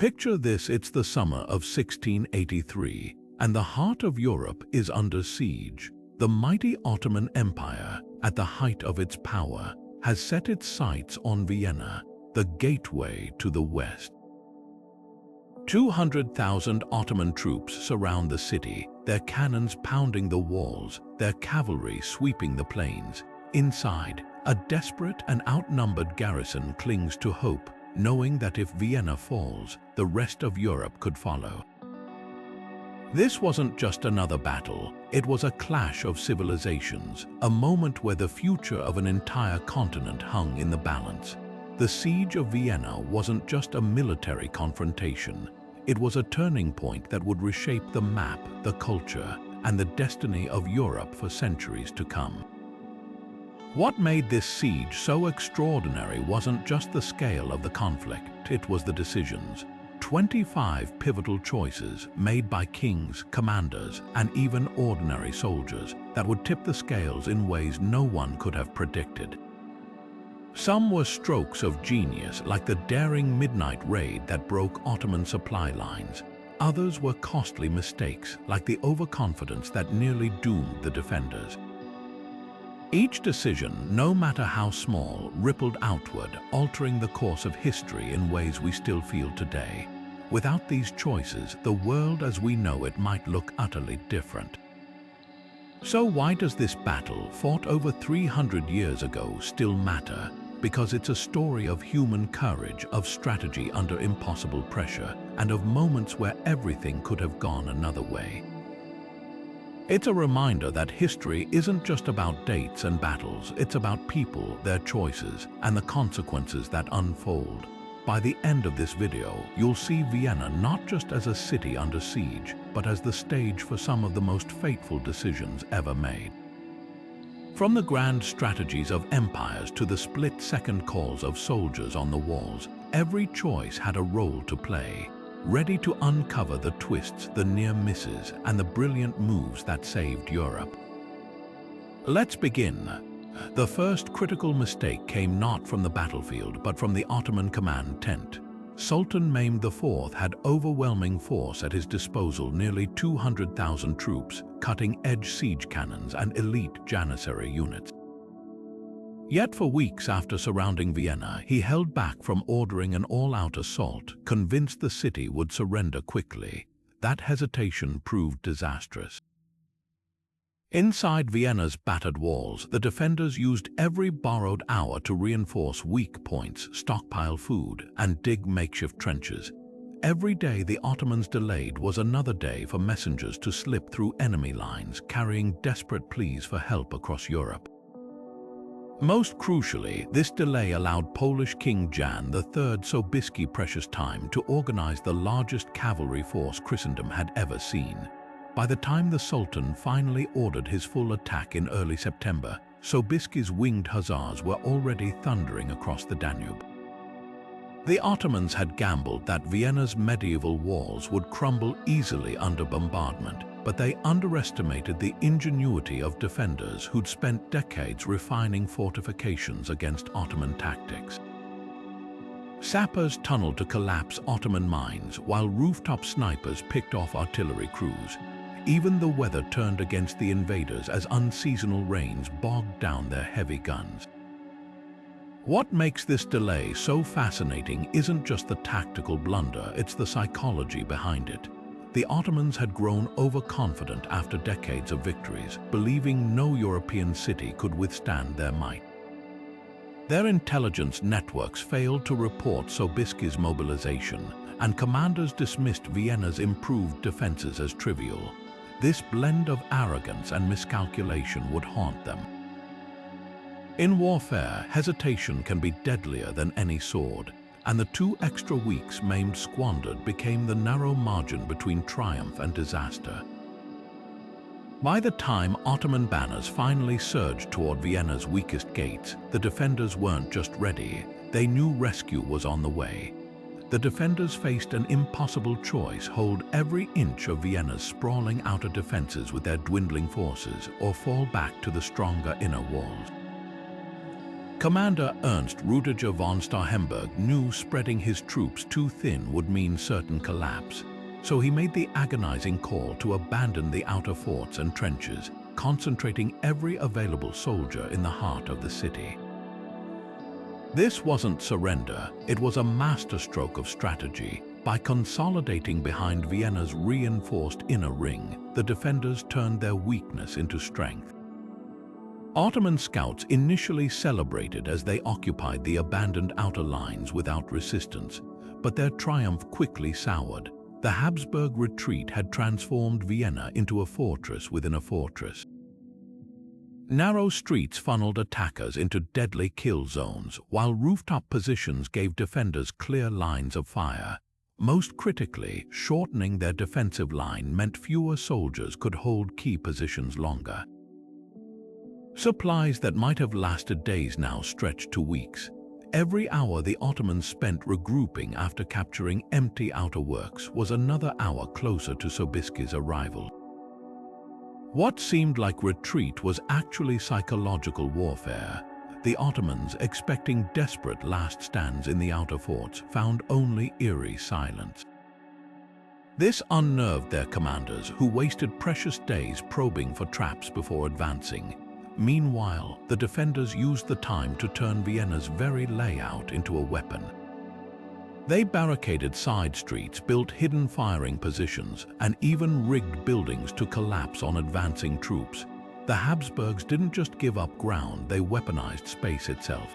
Picture this, it's the summer of 1683, and the heart of Europe is under siege. The mighty Ottoman Empire, at the height of its power, has set its sights on Vienna, the gateway to the west. 200,000 Ottoman troops surround the city, their cannons pounding the walls, their cavalry sweeping the plains. Inside, a desperate and outnumbered garrison clings to hope, knowing that if Vienna falls, the rest of Europe could follow. This wasn't just another battle, it was a clash of civilizations, a moment where the future of an entire continent hung in the balance. The siege of Vienna wasn't just a military confrontation, it was a turning point that would reshape the map, the culture, and the destiny of Europe for centuries to come. What made this siege so extraordinary wasn't just the scale of the conflict, it was the decisions. 25 pivotal choices made by kings, commanders, and even ordinary soldiers that would tip the scales in ways no one could have predicted. Some were strokes of genius, like the daring midnight raid that broke Ottoman supply lines. Others were costly mistakes, like the overconfidence that nearly doomed the defenders. Each decision, no matter how small, rippled outward, altering the course of history in ways we still feel today. Without these choices, the world as we know it might look utterly different. So why does this battle, fought over 300 years ago, still matter? Because it's a story of human courage, of strategy under impossible pressure, and of moments where everything could have gone another way. It's a reminder that history isn't just about dates and battles, it's about people, their choices, and the consequences that unfold. By the end of this video, you'll see Vienna not just as a city under siege, but as the stage for some of the most fateful decisions ever made. From the grand strategies of empires to the split-second calls of soldiers on the walls, every choice had a role to play, ready to uncover the twists, the near misses, and the brilliant moves that saved Europe. Let's begin. The first critical mistake came not from the battlefield, but from the Ottoman command tent. Sultan Mehmed IV had overwhelming force at his disposal, nearly 200,000 troops, cutting-edge siege cannons, and elite Janissary units. Yet for weeks after surrounding Vienna, he held back from ordering an all-out assault, convinced the city would surrender quickly. That hesitation proved disastrous. Inside Vienna's battered walls, the defenders used every borrowed hour to reinforce weak points, stockpile food, and dig makeshift trenches. Every day the Ottomans delayed was another day for messengers to slip through enemy lines, carrying desperate pleas for help across Europe. Most crucially, this delay allowed Polish King Jan III Sobieski precious time to organize the largest cavalry force Christendom had ever seen. By the time the Sultan finally ordered his full attack in early September, Sobiski's winged hussars were already thundering across the Danube. The Ottomans had gambled that Vienna's medieval walls would crumble easily under bombardment, but they underestimated the ingenuity of defenders who'd spent decades refining fortifications against Ottoman tactics. Sappers tunneled to collapse Ottoman mines, while rooftop snipers picked off artillery crews. Even the weather turned against the invaders as unseasonal rains bogged down their heavy guns. What makes this delay so fascinating isn't just the tactical blunder, it's the psychology behind it. The Ottomans had grown overconfident after decades of victories, believing no European city could withstand their might. Their intelligence networks failed to report Sobiski's mobilization, and commanders dismissed Vienna's improved defenses as trivial. This blend of arrogance and miscalculation would haunt them. In warfare, hesitation can be deadlier than any sword, and the 2 extra weeks Mehmed squandered became the narrow margin between triumph and disaster. By the time Ottoman banners finally surged toward Vienna's weakest gates, the defenders weren't just ready, they knew rescue was on the way. The defenders faced an impossible choice: hold every inch of Vienna's sprawling outer defenses with their dwindling forces, or fall back to the stronger inner walls. Commander Ernst Rudiger von Starhemberg knew spreading his troops too thin would mean certain collapse, so he made the agonizing call to abandon the outer forts and trenches, concentrating every available soldier in the heart of the city. This wasn't surrender, it was a masterstroke of strategy. By consolidating behind Vienna's reinforced inner ring, the defenders turned their weakness into strength. Ottoman scouts initially celebrated as they occupied the abandoned outer lines without resistance, but their triumph quickly soured. The Habsburg retreat had transformed Vienna into a fortress within a fortress. Narrow streets funneled attackers into deadly kill zones, while rooftop positions gave defenders clear lines of fire. Most critically, shortening their defensive line meant fewer soldiers could hold key positions longer. Supplies that might have lasted days now stretched to weeks. Every hour the Ottomans spent regrouping after capturing empty outer works was another hour closer to Sobiski's arrival. What seemed like retreat was actually psychological warfare. The Ottomans, expecting desperate last stands in the outer forts, found only eerie silence. This unnerved their commanders, who wasted precious days probing for traps before advancing. Meanwhile, the defenders used the time to turn Vienna's very layout into a weapon. They barricaded side streets, built hidden firing positions, and even rigged buildings to collapse on advancing troops. The Habsburgs didn't just give up ground, they weaponized space itself.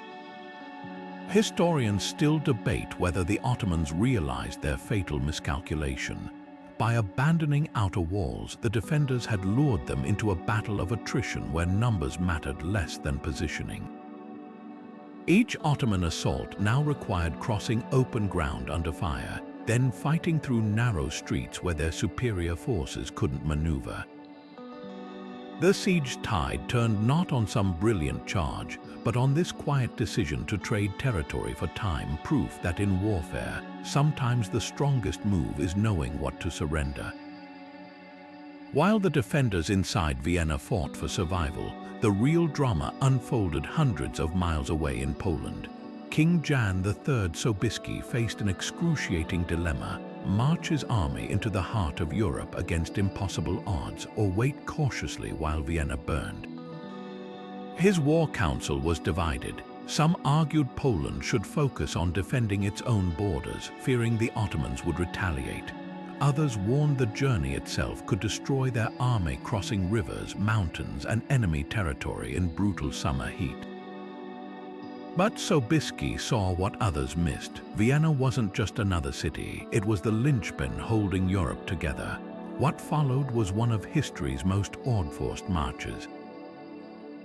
Historians still debate whether the Ottomans realized their fatal miscalculation. By abandoning outer walls, the defenders had lured them into a battle of attrition where numbers mattered less than positioning. Each Ottoman assault now required crossing open ground under fire, then fighting through narrow streets where their superior forces couldn't maneuver. The siege tide turned not on some brilliant charge, but on this quiet decision to trade territory for time, proof that in warfare, sometimes the strongest move is knowing what to surrender. While the defenders inside Vienna fought for survival, the real drama unfolded hundreds of miles away in Poland. King Jan III Sobieski faced an excruciating dilemma: march his army into the heart of Europe against impossible odds, or wait cautiously while Vienna burned. His war council was divided. Some argued Poland should focus on defending its own borders, fearing the Ottomans would retaliate. Others warned the journey itself could destroy their army crossing rivers, mountains, and enemy territory in brutal summer heat. But Sobiski saw what others missed. Vienna wasn't just another city, it was the linchpin holding Europe together. What followed was one of history's most awed-forced marches.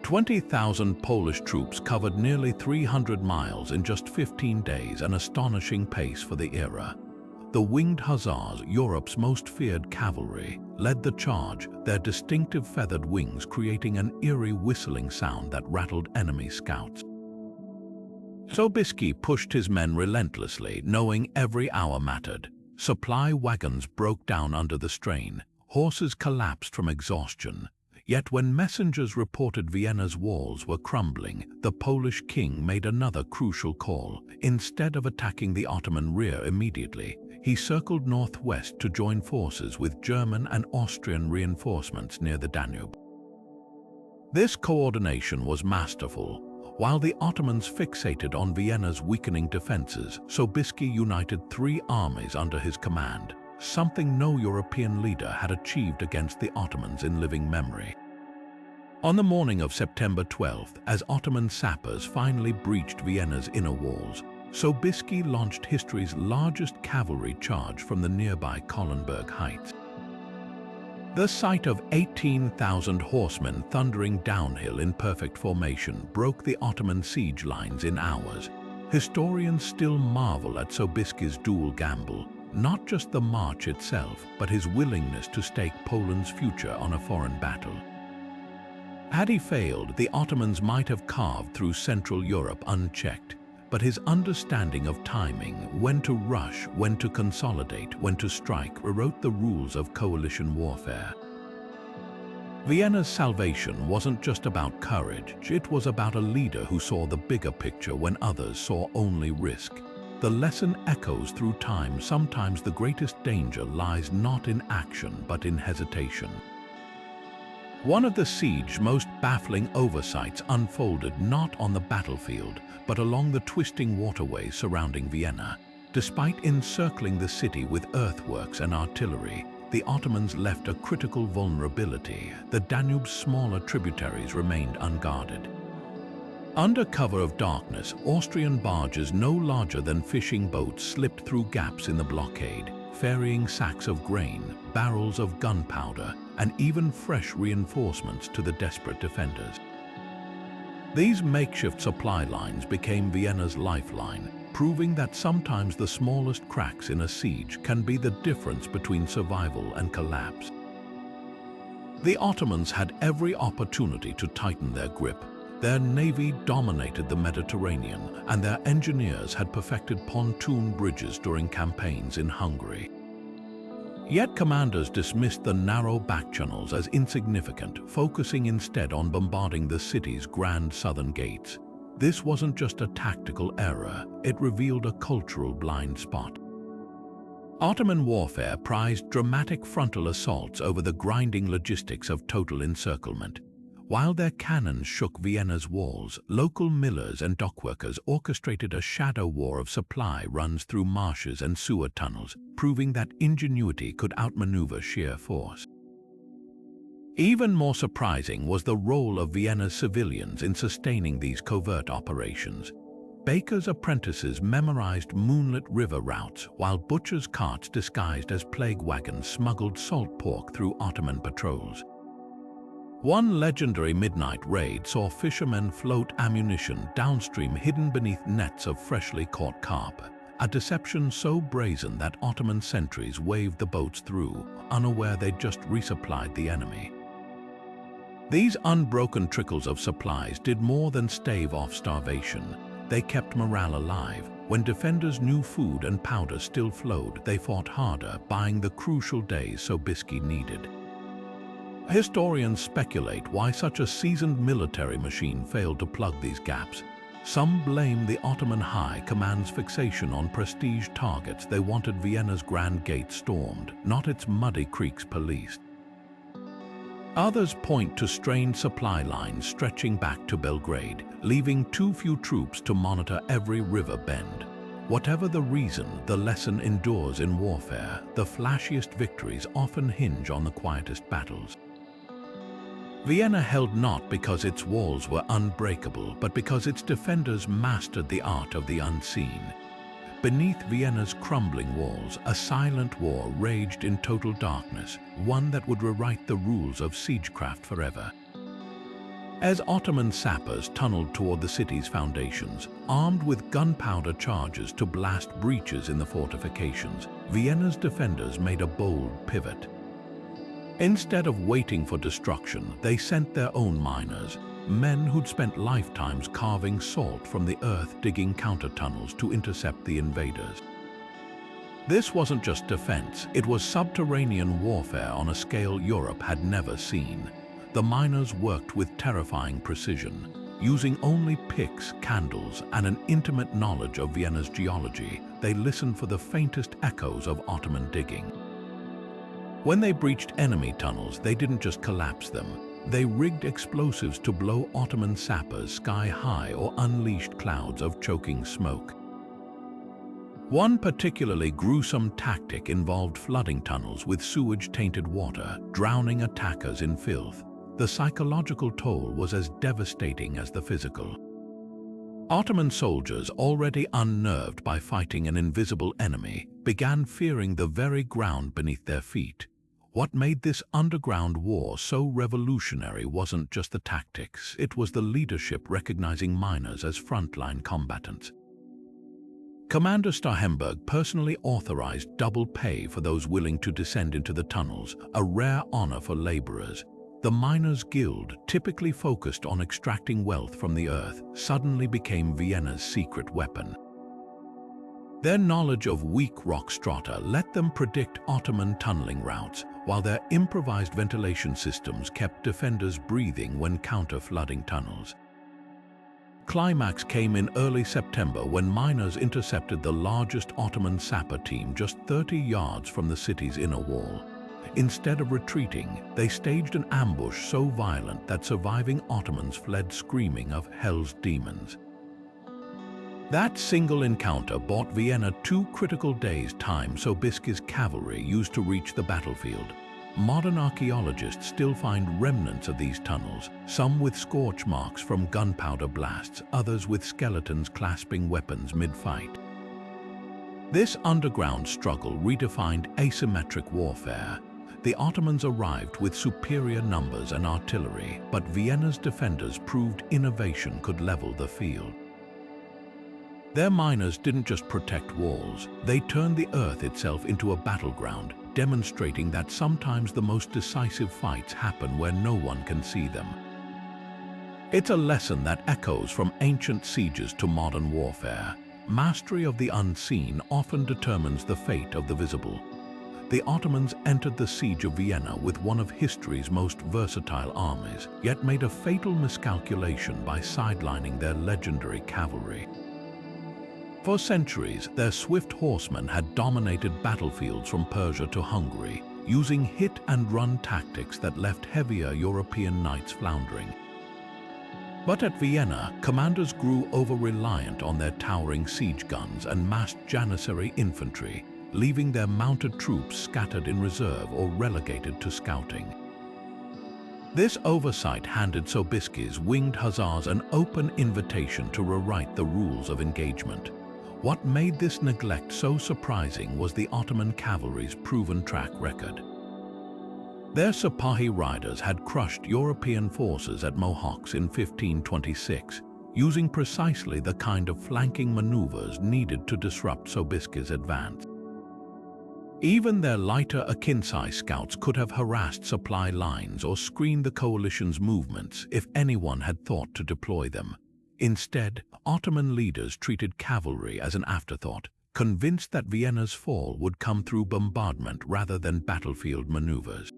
20,000 Polish troops covered nearly 300 miles in just 15 days, an astonishing pace for the era. The winged hussars, Europe's most feared cavalry, led the charge, their distinctive feathered wings creating an eerie whistling sound that rattled enemy scouts. Sobiski pushed his men relentlessly, knowing every hour mattered. Supply wagons broke down under the strain, horses collapsed from exhaustion. Yet when messengers reported Vienna's walls were crumbling, the Polish king made another crucial call. Instead of attacking the Ottoman rear immediately, he circled northwest to join forces with German and Austrian reinforcements near the Danube. This coordination was masterful. While the Ottomans fixated on Vienna's weakening defenses, Sobiski united 3 armies under his command, something no European leader had achieved against the Ottomans in living memory. On the morning of September 12th, as Ottoman sappers finally breached Vienna's inner walls, Sobiski launched history's largest cavalry charge from the nearby Kollenberg Heights. The sight of 18,000 horsemen thundering downhill in perfect formation broke the Ottoman siege lines in hours. Historians still marvel at Sobiski's dual gamble, not just the march itself, but his willingness to stake Poland's future on a foreign battle. Had he failed, the Ottomans might have carved through Central Europe unchecked, but his understanding of timing, when to rush, when to consolidate, when to strike, rewrote the rules of coalition warfare. Vienna's salvation wasn't just about courage, it was about a leader who saw the bigger picture when others saw only risk. The lesson echoes through time. Sometimes the greatest danger lies not in action but in hesitation. One of the siege's most baffling oversights unfolded not on the battlefield, but along the twisting waterways surrounding Vienna. Despite encircling the city with earthworks and artillery, the Ottomans left a critical vulnerability. The Danube's smaller tributaries remained unguarded. Under cover of darkness, Austrian barges no larger than fishing boats slipped through gaps in the blockade, ferrying sacks of grain, barrels of gunpowder, and even fresh reinforcements to the desperate defenders. These makeshift supply lines became Vienna's lifeline, proving that sometimes the smallest cracks in a siege can be the difference between survival and collapse. The Ottomans had every opportunity to tighten their grip. Their navy dominated the Mediterranean, and their engineers had perfected pontoon bridges during campaigns in Hungary. Yet commanders dismissed the narrow backchannels as insignificant, focusing instead on bombarding the city's grand southern gates. This wasn't just a tactical error, it revealed a cultural blind spot. Ottoman warfare prized dramatic frontal assaults over the grinding logistics of total encirclement. While their cannons shook Vienna's walls, local millers and dockworkers orchestrated a shadow war of supply runs through marshes and sewer tunnels, proving that ingenuity could outmaneuver sheer force. Even more surprising was the role of Vienna's civilians in sustaining these covert operations. Bakers' apprentices memorized moonlit river routes, while butchers' carts disguised as plague wagons smuggled salt pork through Ottoman patrols. One legendary midnight raid saw fishermen float ammunition downstream hidden beneath nets of freshly caught carp, a deception so brazen that Ottoman sentries waved the boats through, unaware they'd just resupplied the enemy. These unbroken trickles of supplies did more than stave off starvation. They kept morale alive. When defenders knew food and powder still flowed, they fought harder, buying the crucial days Sobiski needed. Historians speculate why such a seasoned military machine failed to plug these gaps. Some blame the Ottoman High Command's fixation on prestige targets. They wanted Vienna's grand gates stormed, not its muddy creeks policed. Others point to strained supply lines stretching back to Belgrade, leaving too few troops to monitor every river bend. Whatever the reason, the lesson endures in warfare. The flashiest victories often hinge on the quietest battles. Vienna held not because its walls were unbreakable, but because its defenders mastered the art of the unseen. Beneath Vienna's crumbling walls, a silent war raged in total darkness, one that would rewrite the rules of siegecraft forever. As Ottoman sappers tunneled toward the city's foundations, armed with gunpowder charges to blast breaches in the fortifications, Vienna's defenders made a bold pivot. Instead of waiting for destruction, they sent their own miners, men who'd spent lifetimes carving salt from the earth, digging counter-tunnels to intercept the invaders. This wasn't just defense, it was subterranean warfare on a scale Europe had never seen. The miners worked with terrifying precision, using only picks, candles, and an intimate knowledge of Vienna's geology. They listened for the faintest echoes of Ottoman digging. When they breached enemy tunnels, they didn't just collapse them. They rigged explosives to blow Ottoman sappers sky high or unleashed clouds of choking smoke. One particularly gruesome tactic involved flooding tunnels with sewage-tainted water, drowning attackers in filth. The psychological toll was as devastating as the physical. Ottoman soldiers, already unnerved by fighting an invisible enemy, began fearing the very ground beneath their feet. What made this underground war so revolutionary wasn't just the tactics, it was the leadership recognizing miners as frontline combatants. Commander Starhemberg personally authorized double pay for those willing to descend into the tunnels, a rare honor for laborers. The Miners' Guild, typically focused on extracting wealth from the earth, suddenly became Vienna's secret weapon. Their knowledge of weak rock strata let them predict Ottoman tunneling routes, while their improvised ventilation systems kept defenders breathing when counter-flooding tunnels. Climax came in early September when miners intercepted the largest Ottoman sapper team just 30 yards from the city's inner wall. Instead of retreating, they staged an ambush so violent that surviving Ottomans fled screaming of hell's demons. That single encounter bought Vienna 2 critical days' time Sobiski's cavalry used to reach the battlefield. Modern archaeologists still find remnants of these tunnels, some with scorch marks from gunpowder blasts, others with skeletons clasping weapons mid-fight. This underground struggle redefined asymmetric warfare. The Ottomans arrived with superior numbers and artillery, but Vienna's defenders proved innovation could level the field. Their miners didn't just protect walls, they turned the earth itself into a battleground, demonstrating that sometimes the most decisive fights happen where no one can see them. It's a lesson that echoes from ancient sieges to modern warfare. Mastery of the unseen often determines the fate of the visible. The Ottomans entered the siege of Vienna with one of history's most versatile armies, yet made a fatal miscalculation by sidelining their legendary cavalry. For centuries, their swift horsemen had dominated battlefields from Persia to Hungary, using hit-and-run tactics that left heavier European knights floundering. But at Vienna, commanders grew over-reliant on their towering siege guns and massed Janissary infantry, leaving their mounted troops scattered in reserve or relegated to scouting. This oversight handed Sobiski's winged hussars an open invitation to rewrite the rules of engagement. What made this neglect so surprising was the Ottoman cavalry's proven track record. Their Sipahi riders had crushed European forces at Mohocs in 1526, using precisely the kind of flanking maneuvers needed to disrupt Sobiski's advance. Even their lighter Akinsai scouts could have harassed supply lines or screened the coalition's movements if anyone had thought to deploy them. Instead, Ottoman leaders treated cavalry as an afterthought, convinced that Vienna's fall would come through bombardment rather than battlefield maneuvers.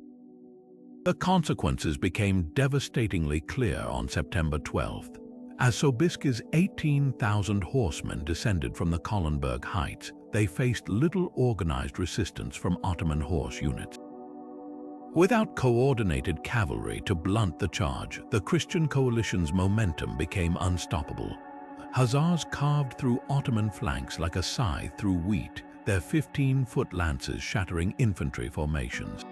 The consequences became devastatingly clear on September 12th. As Sobiski's 18,000 horsemen descended from the Kollenberg heights, they faced little organized resistance from Ottoman horse units. Without coordinated cavalry to blunt the charge, the Christian coalition's momentum became unstoppable. Hussars carved through Ottoman flanks like a scythe through wheat, their 15-foot lances shattering infantry formations.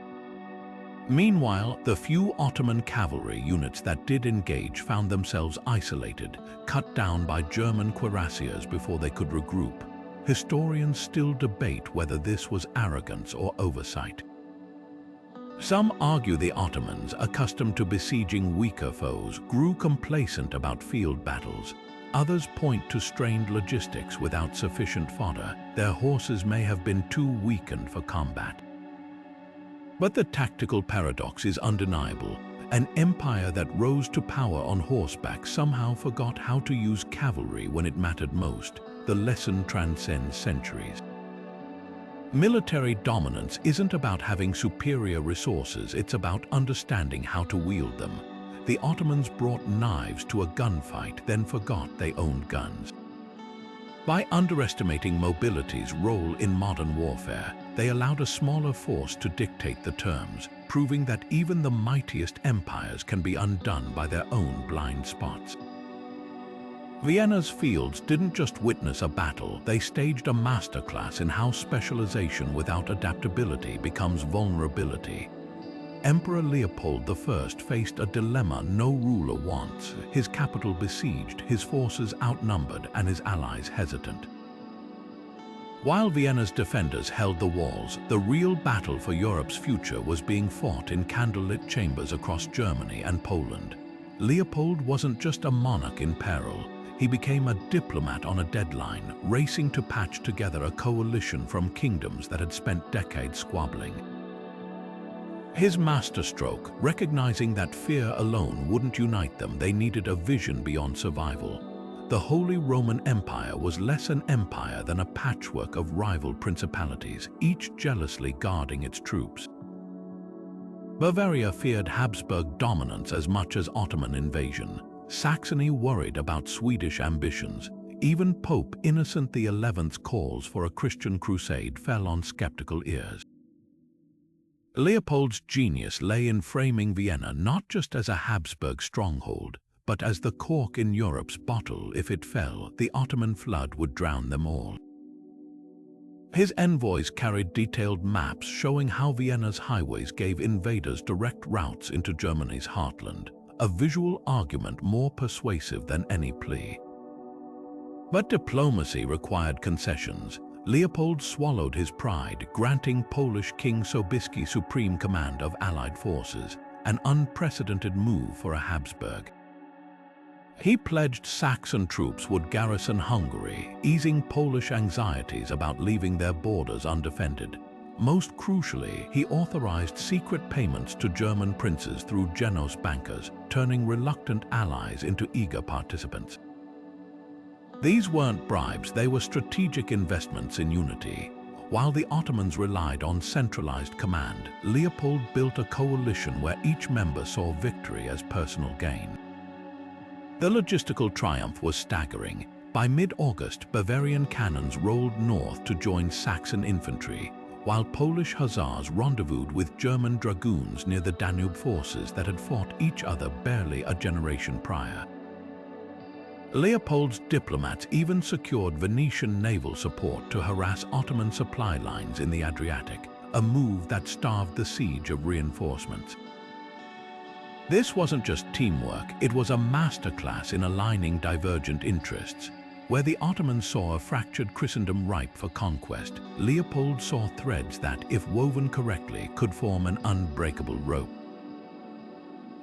Meanwhile, the few Ottoman cavalry units that did engage found themselves isolated, cut down by German cuirassiers before they could regroup. Historians still debate whether this was arrogance or oversight. Some argue the Ottomans, accustomed to besieging weaker foes, grew complacent about field battles. Others point to strained logistics without sufficient fodder. Their horses may have been too weakened for combat. But the tactical paradox is undeniable. An empire that rose to power on horseback somehow forgot how to use cavalry when it mattered most. The lesson transcends centuries. Military dominance isn't about having superior resources, it's about understanding how to wield them. The Ottomans brought knives to a gunfight, then forgot they owned guns. By underestimating mobility's role in modern warfare, they allowed a smaller force to dictate the terms, proving that even the mightiest empires can be undone by their own blind spots. Vienna's fields didn't just witness a battle, they staged a masterclass in how specialization without adaptability becomes vulnerability. Emperor Leopold I faced a dilemma no ruler wants: his capital besieged, his forces outnumbered, and his allies hesitant. While Vienna's defenders held the walls, the real battle for Europe's future was being fought in candlelit chambers across Germany and Poland. Leopold wasn't just a monarch in peril. He became a diplomat on a deadline, racing to patch together a coalition from kingdoms that had spent decades squabbling. His masterstroke, recognizing that fear alone wouldn't unite them, they needed a vision beyond survival. the Holy Roman Empire was less an empire than a patchwork of rival principalities, each jealously guarding its troops. Bavaria feared Habsburg dominance as much as Ottoman invasion. Saxony worried about Swedish ambitions. Even Pope Innocent XI's calls for a Christian crusade fell on skeptical ears. Leopold's genius lay in framing Vienna not just as a Habsburg stronghold, but as the cork in Europe's bottle. If it fell, the Ottoman flood would drown them all. His envoys carried detailed maps showing how Vienna's highways gave invaders direct routes into Germany's heartland, a visual argument more persuasive than any plea. But diplomacy required concessions. Leopold swallowed his pride, granting Polish King Sobiski supreme command of Allied forces, an unprecedented move for a Habsburg. He pledged Saxon troops would garrison Hungary, easing Polish anxieties about leaving their borders undefended. Most crucially, he authorized secret payments to German princes through Genoese bankers, turning reluctant allies into eager participants. These weren't bribes, they were strategic investments in unity. While the Ottomans relied on centralized command, Leopold built a coalition where each member saw victory as personal gain. The logistical triumph was staggering. By mid-August, Bavarian cannons rolled north to join Saxon infantry, while Polish hussars rendezvoused with German dragoons near the Danube forces that had fought each other barely a generation prior. Leopold's diplomats even secured Venetian naval support to harass Ottoman supply lines in the Adriatic, a move that starved the siege of reinforcements. This wasn't just teamwork, it was a masterclass in aligning divergent interests. Where the Ottomans saw a fractured Christendom ripe for conquest, Leopold saw threads that, if woven correctly, could form an unbreakable rope.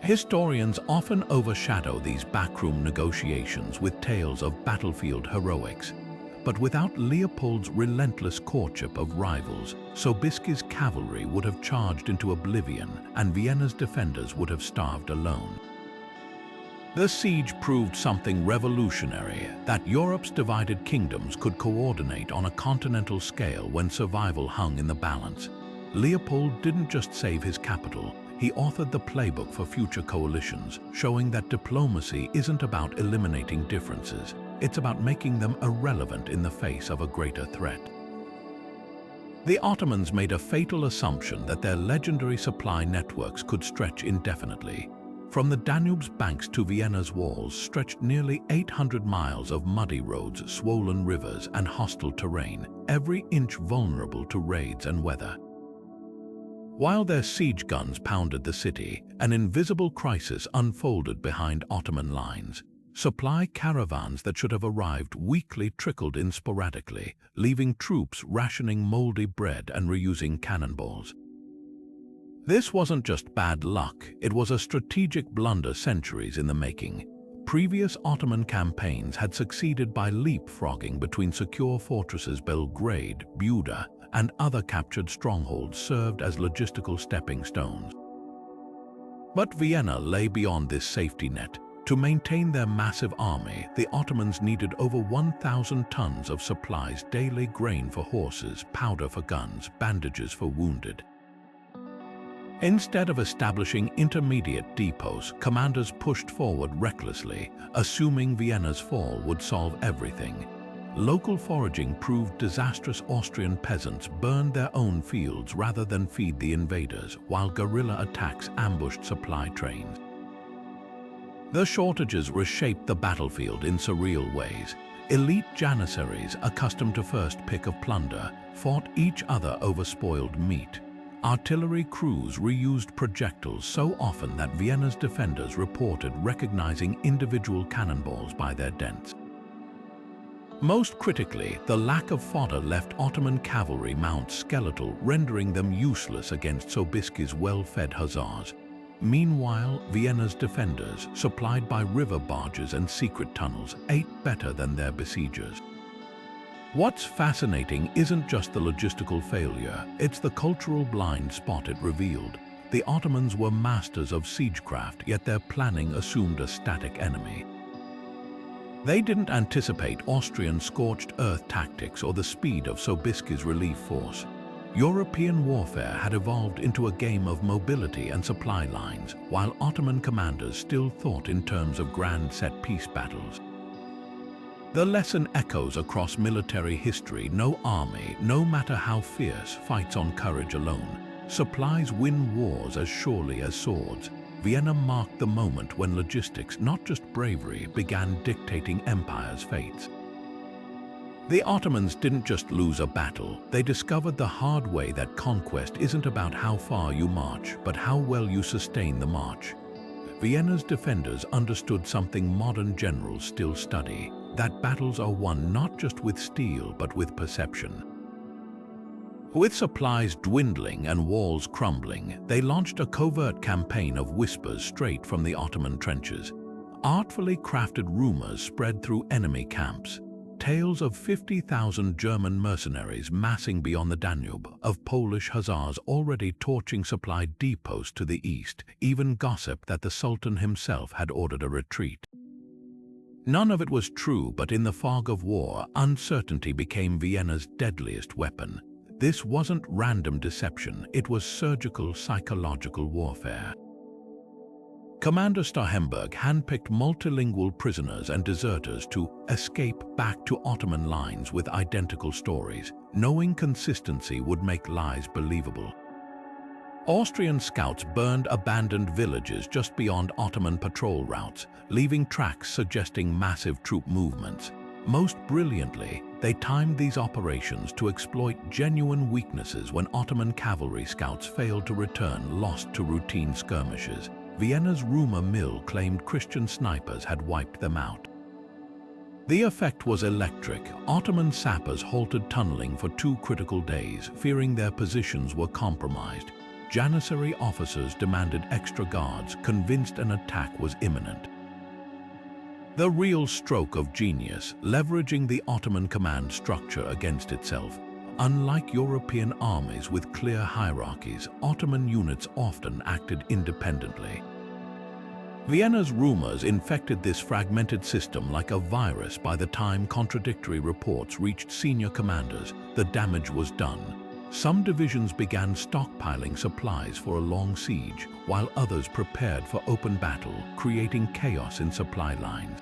Historians often overshadow these backroom negotiations with tales of battlefield heroics. But without Leopold's relentless courtship of rivals, Sobiski's cavalry would have charged into oblivion and Vienna's defenders would have starved alone. The siege proved something revolutionary, that Europe's divided kingdoms could coordinate on a continental scale when survival hung in the balance. Leopold didn't just save his capital, he authored the playbook for future coalitions, showing that diplomacy isn't about eliminating differences, it's about making them irrelevant in the face of a greater threat. The Ottomans made a fatal assumption that their legendary supply networks could stretch indefinitely. From the Danube's banks to Vienna's walls stretched nearly 800 miles of muddy roads, swollen rivers, and hostile terrain, every inch vulnerable to raids and weather. While their siege guns pounded the city, an invisible crisis unfolded behind Ottoman lines. Supply caravans that should have arrived weekly trickled in sporadically, leaving troops rationing moldy bread and reusing cannonballs. This wasn't just bad luck, it was a strategic blunder centuries in the making. Previous Ottoman campaigns had succeeded by leapfrogging between secure fortresses. Belgrade, Buda, and other captured strongholds served as logistical stepping stones. But Vienna lay beyond this safety net. To maintain their massive army, the Ottomans needed over 1,000 tons of supplies daily: grain for horses, powder for guns, bandages for wounded. Instead of establishing intermediate depots, commanders pushed forward recklessly, assuming Vienna's fall would solve everything. Local foraging proved disastrous. Austrian peasants burned their own fields rather than feed the invaders, while guerrilla attacks ambushed supply trains. The shortages reshaped the battlefield in surreal ways. Elite janissaries, accustomed to first pick of plunder, fought each other over spoiled meat. Artillery crews reused projectiles so often that Vienna's defenders reported recognizing individual cannonballs by their dents. Most critically, the lack of fodder left Ottoman cavalry mounts skeletal, rendering them useless against Sobiski's well-fed hussars. Meanwhile, Vienna's defenders, supplied by river barges and secret tunnels, ate better than their besiegers. What's fascinating isn't just the logistical failure, it's the cultural blind spot it revealed. The Ottomans were masters of siegecraft, yet their planning assumed a static enemy. They didn't anticipate Austrian scorched earth tactics or the speed of Sobiski's relief force. European warfare had evolved into a game of mobility and supply lines, while Ottoman commanders still thought in terms of grand set-piece battles. The lesson echoes across military history. No army, no matter how fierce, fights on courage alone. Supplies win wars as surely as swords. Vienna marked the moment when logistics, not just bravery, began dictating empire's fates. The Ottomans didn't just lose a battle, they discovered the hard way that conquest isn't about how far you march, but how well you sustain the march. Vienna's defenders understood something modern generals still study, that battles are won not just with steel, but with perception. With supplies dwindling and walls crumbling, they launched a covert campaign of whispers straight from the Ottoman trenches. Artfully crafted rumors spread through enemy camps. Tales of 50,000 German mercenaries massing beyond the Danube, of Polish hussars already torching supply depots to the east, even gossip that the Sultan himself had ordered a retreat. None of it was true, but in the fog of war, uncertainty became Vienna's deadliest weapon. This wasn't random deception, it was surgical psychological warfare. Commander Starhemberg handpicked multilingual prisoners and deserters to escape back to Ottoman lines with identical stories, knowing consistency would make lies believable. Austrian scouts burned abandoned villages just beyond Ottoman patrol routes, leaving tracks suggesting massive troop movements. Most brilliantly, they timed these operations to exploit genuine weaknesses when Ottoman cavalry scouts failed to return, lost to routine skirmishes. Vienna's rumor mill claimed Christian snipers had wiped them out. The effect was electric. Ottoman sappers halted tunneling for 2 critical days, fearing their positions were compromised. Janissary officers demanded extra guards, convinced an attack was imminent. The real stroke of genius, leveraging the Ottoman command structure against itself. Unlike European armies with clear hierarchies, Ottoman units often acted independently. Vienna's rumors infected this fragmented system like a virus. By the time contradictory reports reached senior commanders, the damage was done. Some divisions began stockpiling supplies for a long siege, while others prepared for open battle, creating chaos in supply lines.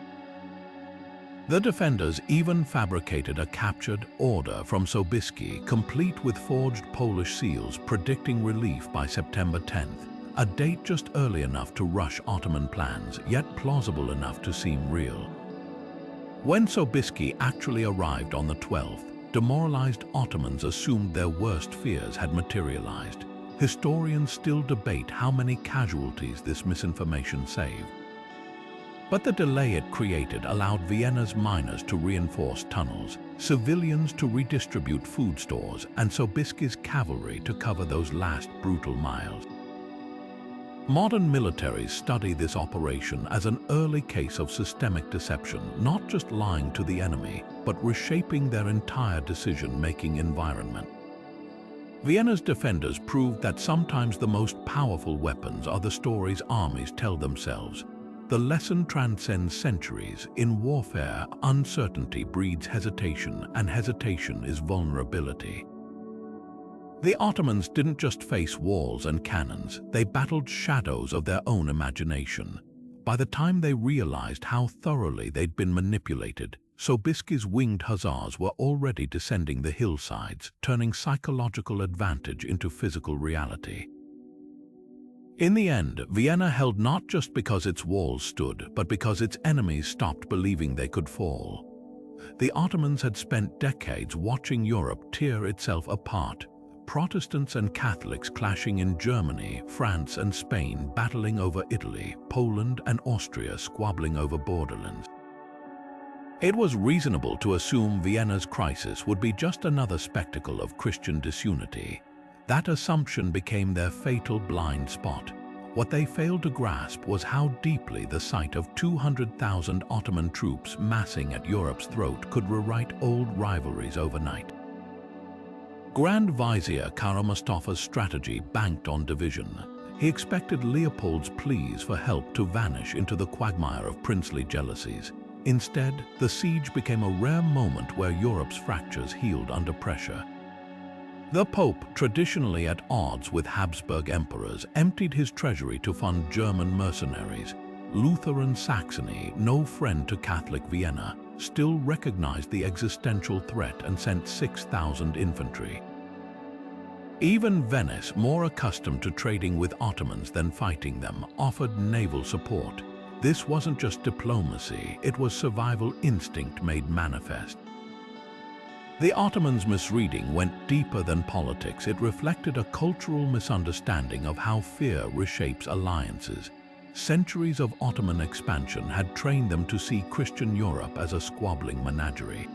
The defenders even fabricated a captured order from Sobiski, complete with forged Polish seals predicting relief by September 10th, a date just early enough to rush Ottoman plans, yet plausible enough to seem real. When Sobiski actually arrived on the 12th, demoralized Ottomans assumed their worst fears had materialized. Historians still debate how many casualties this misinformation saved. But the delay it created allowed Vienna's miners to reinforce tunnels, civilians to redistribute food stores, and Sobiski's cavalry to cover those last brutal miles. Modern militaries study this operation as an early case of systemic deception, not just lying to the enemy, but reshaping their entire decision-making environment. Vienna's defenders proved that sometimes the most powerful weapons are the stories armies tell themselves. The lesson transcends centuries. In warfare, uncertainty breeds hesitation, and hesitation is vulnerability. The Ottomans didn't just face walls and cannons, they battled shadows of their own imagination. By the time they realized how thoroughly they'd been manipulated, Sobiski's winged hussars were already descending the hillsides, turning psychological advantage into physical reality. In the end, Vienna held not just because its walls stood, but because its enemies stopped believing they could fall. The Ottomans had spent decades watching Europe tear itself apart, Protestants and Catholics clashing in Germany, France and Spain, battling over Italy, Poland and Austria squabbling over borderlands. It was reasonable to assume Vienna's crisis would be just another spectacle of Christian disunity. That assumption became their fatal blind spot. What they failed to grasp was how deeply the sight of 200,000 Ottoman troops massing at Europe's throat could rewrite old rivalries overnight. Grand Vizier Kara Mustafa's strategy banked on division. He expected Leopold's pleas for help to vanish into the quagmire of princely jealousies. Instead, the siege became a rare moment where Europe's fractures healed under pressure. The Pope, traditionally at odds with Habsburg emperors, emptied his treasury to fund German mercenaries. Lutheran Saxony, no friend to Catholic Vienna, still recognized the existential threat and sent 6,000 infantry. Even Venice, more accustomed to trading with Ottomans than fighting them, offered naval support. This wasn't just diplomacy, it was survival instinct made manifest. The Ottomans' misreading went deeper than politics. It reflected a cultural misunderstanding of how fear reshapes alliances. Centuries of Ottoman expansion had trained them to see Christian Europe as a squabbling menagerie.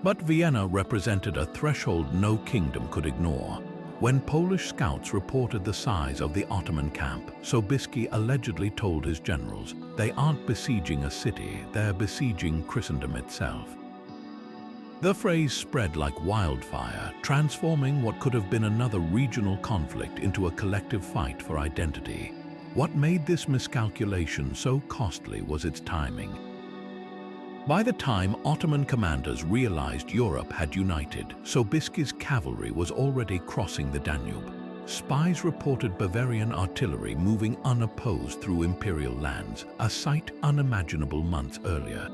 But Vienna represented a threshold no kingdom could ignore. When Polish scouts reported the size of the Ottoman camp, Sobiski allegedly told his generals, "They aren't besieging a city, they're besieging Christendom itself." The phrase spread like wildfire, transforming what could have been another regional conflict into a collective fight for identity. What made this miscalculation so costly was its timing. By the time Ottoman commanders realized Europe had united, Sobiski's cavalry was already crossing the Danube. Spies reported Bavarian artillery moving unopposed through imperial lands, a sight unimaginable months earlier.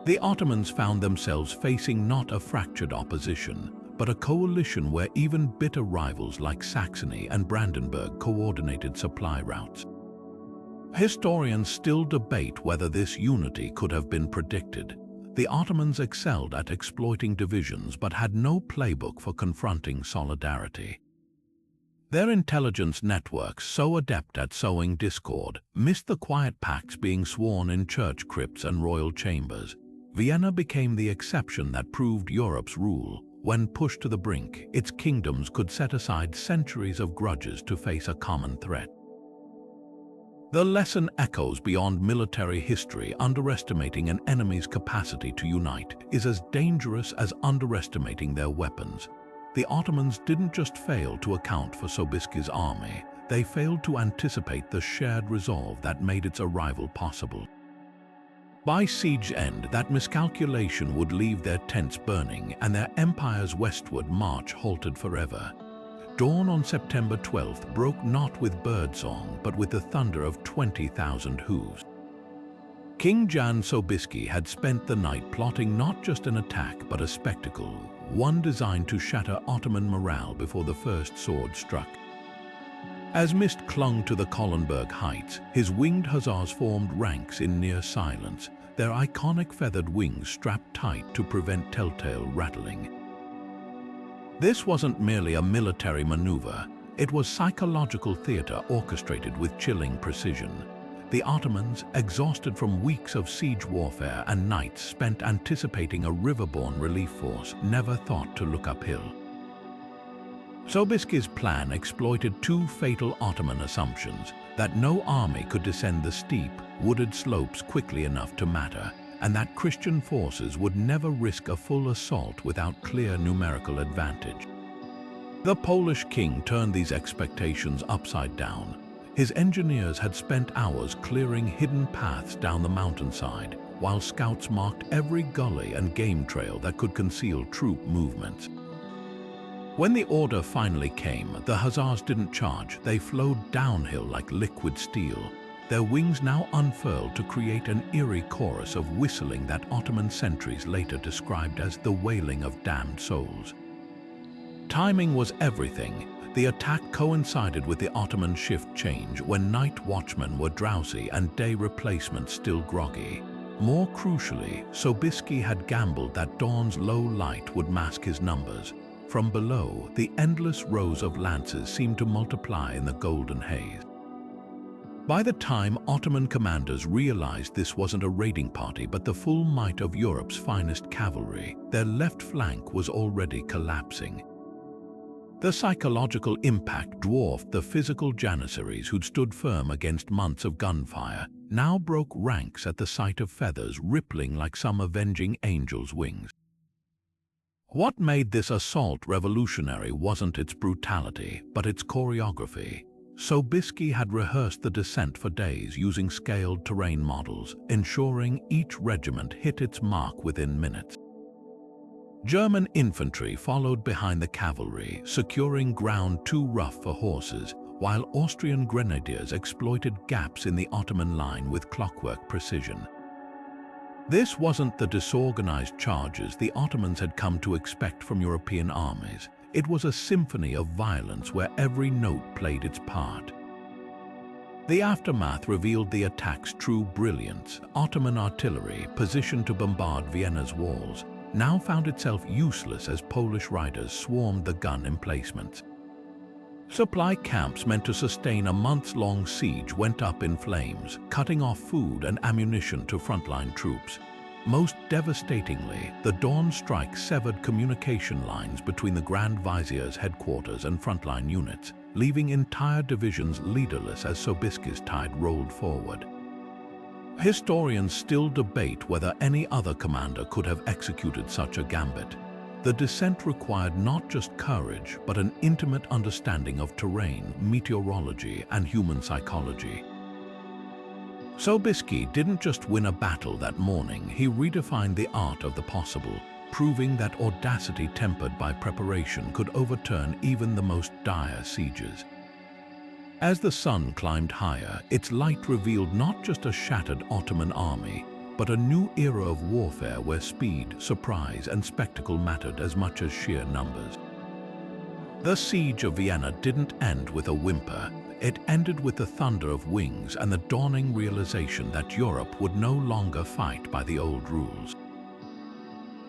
The Ottomans found themselves facing not a fractured opposition, but a coalition where even bitter rivals like Saxony and Brandenburg coordinated supply routes. Historians still debate whether this unity could have been predicted. The Ottomans excelled at exploiting divisions but had no playbook for confronting solidarity. Their intelligence networks, so adept at sowing discord, missed the quiet pacts being sworn in church crypts and royal chambers. Vienna became the exception that proved Europe's rule. When pushed to the brink, its kingdoms could set aside centuries of grudges to face a common threat. The lesson echoes beyond military history. Underestimating an enemy's capacity to unite is as dangerous as underestimating their weapons. The Ottomans didn't just fail to account for Sobiski's army, they failed to anticipate the shared resolve that made its arrival possible. By siege end, that miscalculation would leave their tents burning and their empire's westward march halted forever. Dawn on September 12th broke not with birdsong, but with the thunder of 20,000 hooves. King Jan Sobieski had spent the night plotting not just an attack, but a spectacle, one designed to shatter Ottoman morale before the first sword struck. As mist clung to the Kollenberg heights, his winged hussars formed ranks in near silence, their iconic feathered wings strapped tight to prevent telltale rattling. This wasn't merely a military maneuver, it was psychological theater orchestrated with chilling precision. The Ottomans, exhausted from weeks of siege warfare and nights spent anticipating a riverborne relief force, never thought to look uphill. Sobiski's plan exploited two fatal Ottoman assumptions: that no army could descend the steep, wooded slopes quickly enough to matter, and that Christian forces would never risk a full assault without clear numerical advantage. The Polish king turned these expectations upside down. His engineers had spent hours clearing hidden paths down the mountainside, while scouts marked every gully and game trail that could conceal troop movements. When the order finally came, the hussars didn't charge, they flowed downhill like liquid steel, their wings now unfurled to create an eerie chorus of whistling that Ottoman sentries later described as the wailing of damned souls. Timing was everything. The attack coincided with the Ottoman shift change, when night watchmen were drowsy and day replacements still groggy. More crucially, Sobiski had gambled that dawn's low light would mask his numbers. From below, the endless rows of lances seemed to multiply in the golden haze. By the time Ottoman commanders realized this wasn't a raiding party but the full might of Europe's finest cavalry, their left flank was already collapsing. The psychological impact dwarfed the physical janissaries who'd stood firm against months of gunfire, now broke ranks at the sight of feathers rippling like some avenging angel's wings. What made this assault revolutionary wasn't its brutality, but its choreography. Sobiski had rehearsed the descent for days using scaled terrain models, ensuring each regiment hit its mark within minutes. German infantry followed behind the cavalry, securing ground too rough for horses, while Austrian grenadiers exploited gaps in the Ottoman line with clockwork precision. This wasn't the disorganized charges the Ottomans had come to expect from European armies. It was a symphony of violence where every note played its part. The aftermath revealed the attack's true brilliance. Ottoman artillery, positioned to bombard Vienna's walls, now found itself useless as Polish riders swarmed the gun emplacements. Supply camps meant to sustain a months-long siege went up in flames, cutting off food and ammunition to frontline troops. Most devastatingly, the dawn strike severed communication lines between the Grand Vizier's headquarters and frontline units, leaving entire divisions leaderless as Sobiski's tide rolled forward. Historians still debate whether any other commander could have executed such a gambit. The descent required not just courage, but an intimate understanding of terrain, meteorology, and human psychology. Sobiski didn't just win a battle that morning, he redefined the art of the possible, proving that audacity tempered by preparation could overturn even the most dire sieges. As the sun climbed higher, its light revealed not just a shattered Ottoman army, but a new era of warfare where speed, surprise, and spectacle mattered as much as sheer numbers. The siege of Vienna didn't end with a whimper. It ended with the thunder of wings and the dawning realization that Europe would no longer fight by the old rules.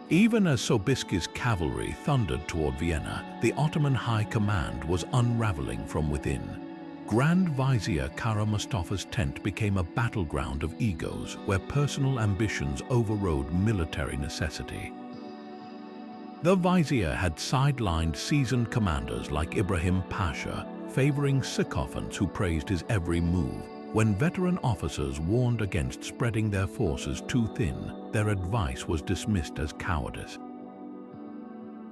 Even as Sobiski's cavalry thundered toward Vienna, the Ottoman High Command was unraveling from within. Grand Vizier Kara Mustafa's tent became a battleground of egos where personal ambitions overrode military necessity. The Vizier had sidelined seasoned commanders like Ibrahim Pasha, favoring sycophants who praised his every move. When veteran officers warned against spreading their forces too thin, their advice was dismissed as cowardice.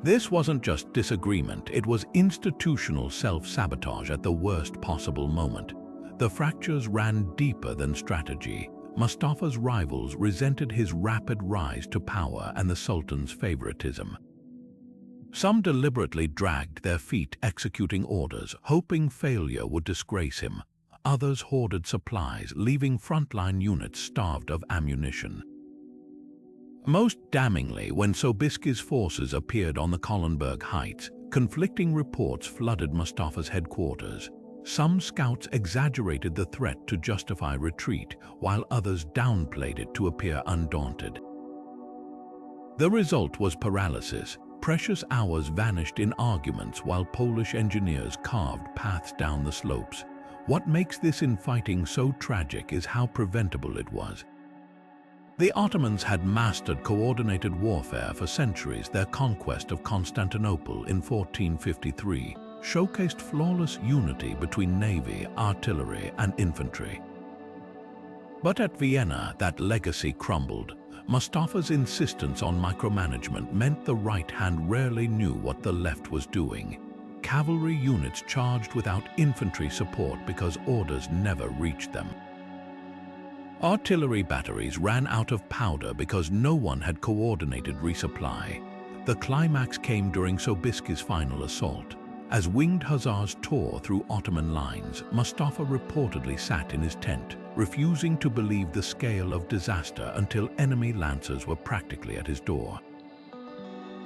This wasn't just disagreement, it was institutional self-sabotage at the worst possible moment. The fractures ran deeper than strategy. Mustafa's rivals resented his rapid rise to power and the Sultan's favoritism. Some deliberately dragged their feet executing orders, hoping failure would disgrace him. Others hoarded supplies, leaving frontline units starved of ammunition. Most damningly, when Sobiski's forces appeared on the Kollenberg Heights, conflicting reports flooded Mustafa's headquarters. Some scouts exaggerated the threat to justify retreat, while others downplayed it to appear undaunted. The result was paralysis. Precious hours vanished in arguments while Polish engineers carved paths down the slopes. What makes this infighting so tragic is how preventable it was. The Ottomans had mastered coordinated warfare for centuries. Their conquest of Constantinople in 1453 showcased flawless unity between navy, artillery, and infantry. But at Vienna, that legacy crumbled. Mustafa's insistence on micromanagement meant the right hand rarely knew what the left was doing. Cavalry units charged without infantry support because orders never reached them. Artillery batteries ran out of powder because no one had coordinated resupply. The climax came during Sobiski's final assault. As winged hussars tore through Ottoman lines, Mustafa reportedly sat in his tent, refusing to believe the scale of disaster until enemy lancers were practically at his door.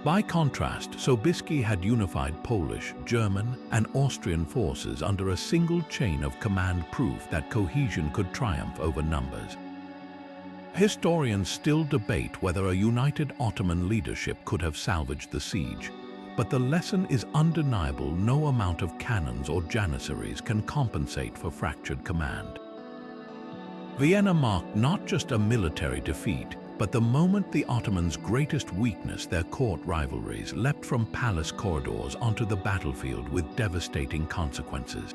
By contrast, Sobiski had unified Polish, German, and Austrian forces under a single chain of command, proof that cohesion could triumph over numbers. Historians still debate whether a united Ottoman leadership could have salvaged the siege, but the lesson is undeniable: no amount of cannons or janissaries can compensate for fractured command. Vienna marked not just a military defeat, but the moment the Ottomans' greatest weakness, their court rivalries, leapt from palace corridors onto the battlefield with devastating consequences.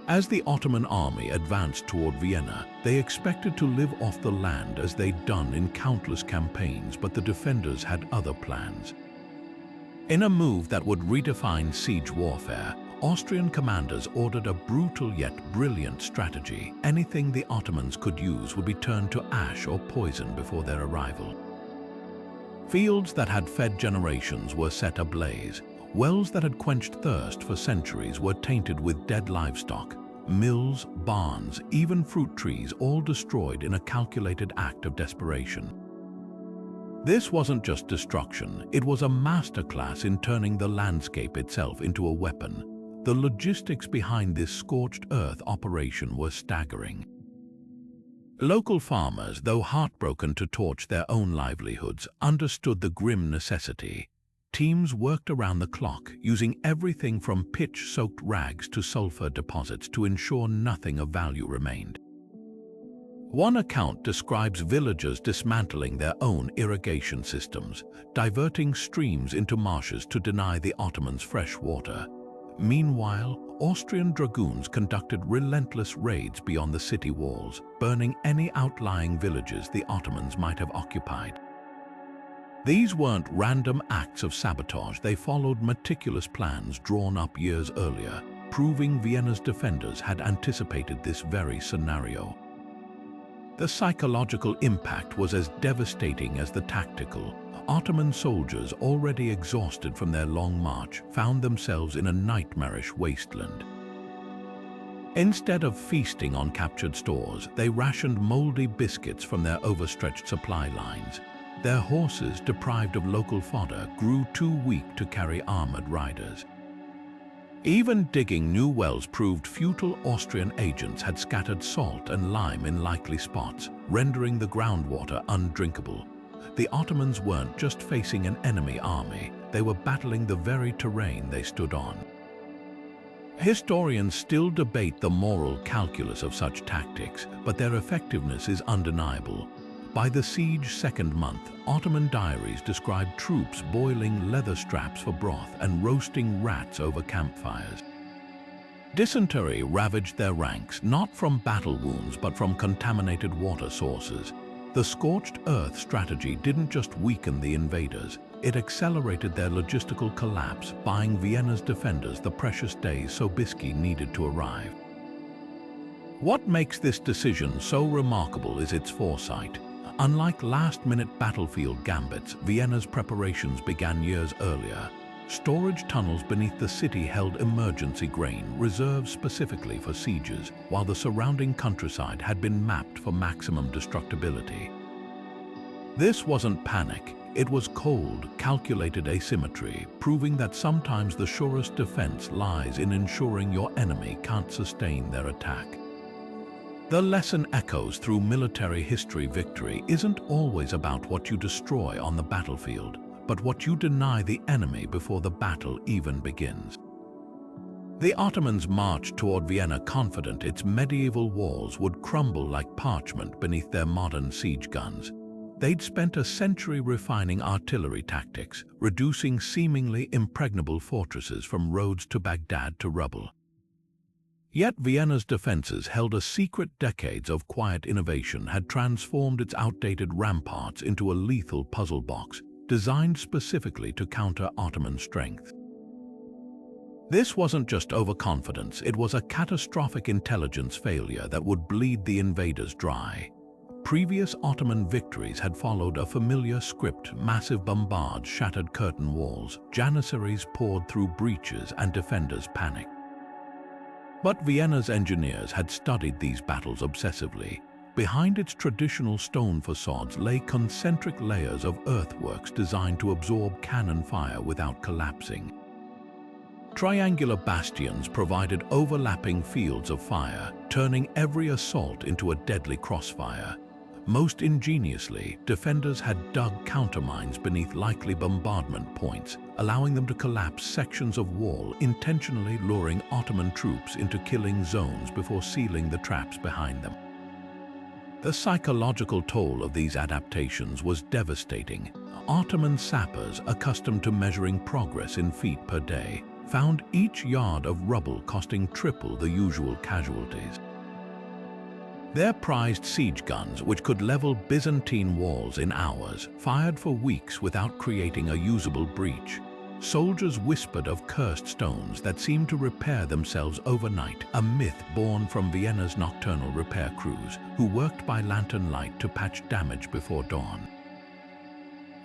As the Ottoman army advanced toward Vienna, they expected to live off the land as they'd done in countless campaigns, but the defenders had other plans. In a move that would redefine siege warfare, Austrian commanders ordered a brutal yet brilliant strategy. Anything the Ottomans could use would be turned to ash or poison before their arrival. Fields that had fed generations were set ablaze. Wells that had quenched thirst for centuries were tainted with dead livestock. Mills, barns, even fruit trees, all destroyed in a calculated act of desperation. This wasn't just destruction, it was a masterclass in turning the landscape itself into a weapon. The logistics behind this scorched earth operation were staggering. Local farmers, though heartbroken to torch their own livelihoods, understood the grim necessity. Teams worked around the clock, using everything from pitch-soaked rags to sulfur deposits to ensure nothing of value remained. One account describes villagers dismantling their own irrigation systems, diverting streams into marshes to deny the Ottomans fresh water. Meanwhile, Austrian dragoons conducted relentless raids beyond the city walls, burning any outlying villages the Ottomans might have occupied. These weren't random acts of sabotage, they followed meticulous plans drawn up years earlier, proving Vienna's defenders had anticipated this very scenario. The psychological impact was as devastating as the tactical. Ottoman soldiers, already exhausted from their long march, found themselves in a nightmarish wasteland. Instead of feasting on captured stores, they rationed moldy biscuits from their overstretched supply lines. Their horses, deprived of local fodder, grew too weak to carry armored riders. Even digging new wells proved futile. Austrian agents had scattered salt and lime in likely spots, rendering the groundwater undrinkable. The Ottomans weren't just facing an enemy army, they were battling the very terrain they stood on. Historians still debate the moral calculus of such tactics, but their effectiveness is undeniable. By the siege's second month, Ottoman diaries described troops boiling leather straps for broth and roasting rats over campfires. Dysentery ravaged their ranks, not from battle wounds but from contaminated water sources. The scorched earth strategy didn't just weaken the invaders, it accelerated their logistical collapse, buying Vienna's defenders the precious days Sobiski needed to arrive. What makes this decision so remarkable is its foresight. Unlike last-minute battlefield gambits, Vienna's preparations began years earlier. Storage tunnels beneath the city held emergency grain, reserved specifically for sieges, while the surrounding countryside had been mapped for maximum destructibility. This wasn't panic, it was cold, calculated asymmetry, proving that sometimes the surest defense lies in ensuring your enemy can't sustain their attack. The lesson echoes through military history. Victory isn't always about what you destroy on the battlefield, but what you deny the enemy before the battle even begins. The Ottomans marched toward Vienna confident its medieval walls would crumble like parchment beneath their modern siege guns. They'd spent a century refining artillery tactics, reducing seemingly impregnable fortresses from Rhodes to Baghdad to rubble. Yet Vienna's defenses held a secret. Decades of quiet innovation had transformed its outdated ramparts into a lethal puzzle box, designed specifically to counter Ottoman strength. This wasn't just overconfidence, it was a catastrophic intelligence failure that would bleed the invaders dry. Previous Ottoman victories had followed a familiar script: massive bombards shattered curtain walls, janissaries poured through breaches, and defenders panicked. But Vienna's engineers had studied these battles obsessively. Behind its traditional stone facades lay concentric layers of earthworks designed to absorb cannon fire without collapsing. Triangular bastions provided overlapping fields of fire, turning every assault into a deadly crossfire. Most ingeniously, defenders had dug countermines beneath likely bombardment points, allowing them to collapse sections of wall, intentionally luring Ottoman troops into killing zones before sealing the traps behind them. The psychological toll of these adaptations was devastating. Ottoman sappers, accustomed to measuring progress in feet per day, found each yard of rubble costing triple the usual casualties. Their prized siege guns, which could level Byzantine walls in hours, fired for weeks without creating a usable breach. Soldiers whispered of cursed stones that seemed to repair themselves overnight, a myth born from Vienna's nocturnal repair crews, who worked by lantern light to patch damage before dawn.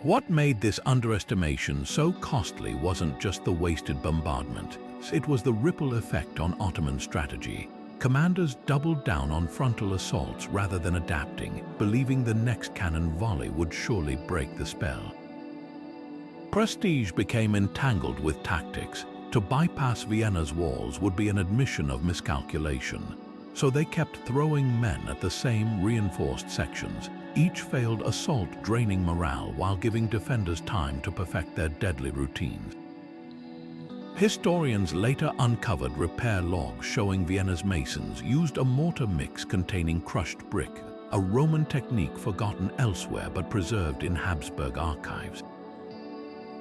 What made this underestimation so costly wasn't just the wasted bombardment, it was the ripple effect on Ottoman strategy. Commanders doubled down on frontal assaults rather than adapting, believing the next cannon volley would surely break the spell. Prestige became entangled with tactics. To bypass Vienna's walls would be an admission of miscalculation, so they kept throwing men at the same reinforced sections. Each failed assault, draining morale while giving defenders time to perfect their deadly routines. Historians later uncovered repair logs showing Vienna's masons used a mortar mix containing crushed brick, a Roman technique forgotten elsewhere but preserved in Habsburg archives.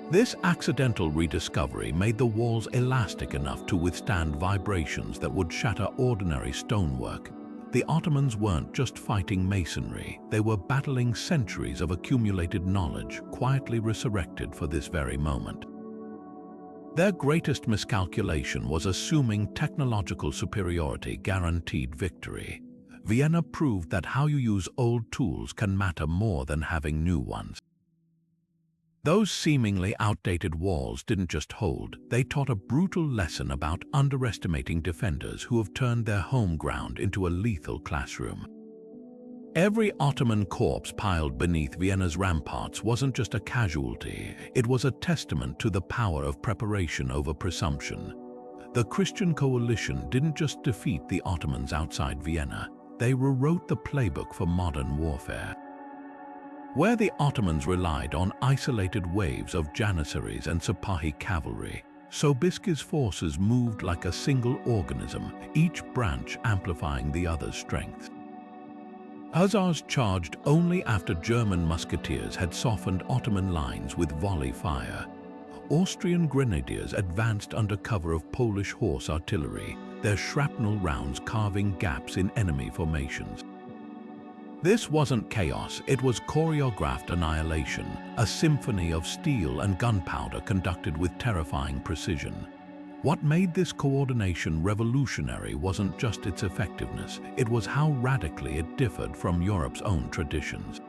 This accidental rediscovery made the walls elastic enough to withstand vibrations that would shatter ordinary stonework. The Ottomans weren't just fighting masonry, they were battling centuries of accumulated knowledge, quietly resurrected for this very moment. Their greatest miscalculation was assuming technological superiority guaranteed victory. Vienna proved that how you use old tools can matter more than having new ones. Those seemingly outdated walls didn't just hold, they taught a brutal lesson about underestimating defenders who have turned their home ground into a lethal classroom. Every Ottoman corpse piled beneath Vienna's ramparts wasn't just a casualty, it was a testament to the power of preparation over presumption. The Christian coalition didn't just defeat the Ottomans outside Vienna, they rewrote the playbook for modern warfare. Where the Ottomans relied on isolated waves of Janissaries and Sipahi cavalry, Sobiski's forces moved like a single organism, each branch amplifying the other's strength. Hussars charged only after German musketeers had softened Ottoman lines with volley fire. Austrian grenadiers advanced under cover of Polish horse artillery, their shrapnel rounds carving gaps in enemy formations. This wasn't chaos, it was choreographed annihilation, a symphony of steel and gunpowder conducted with terrifying precision. What made this coordination revolutionary wasn't just its effectiveness, it was how radically it differed from Europe's own traditions.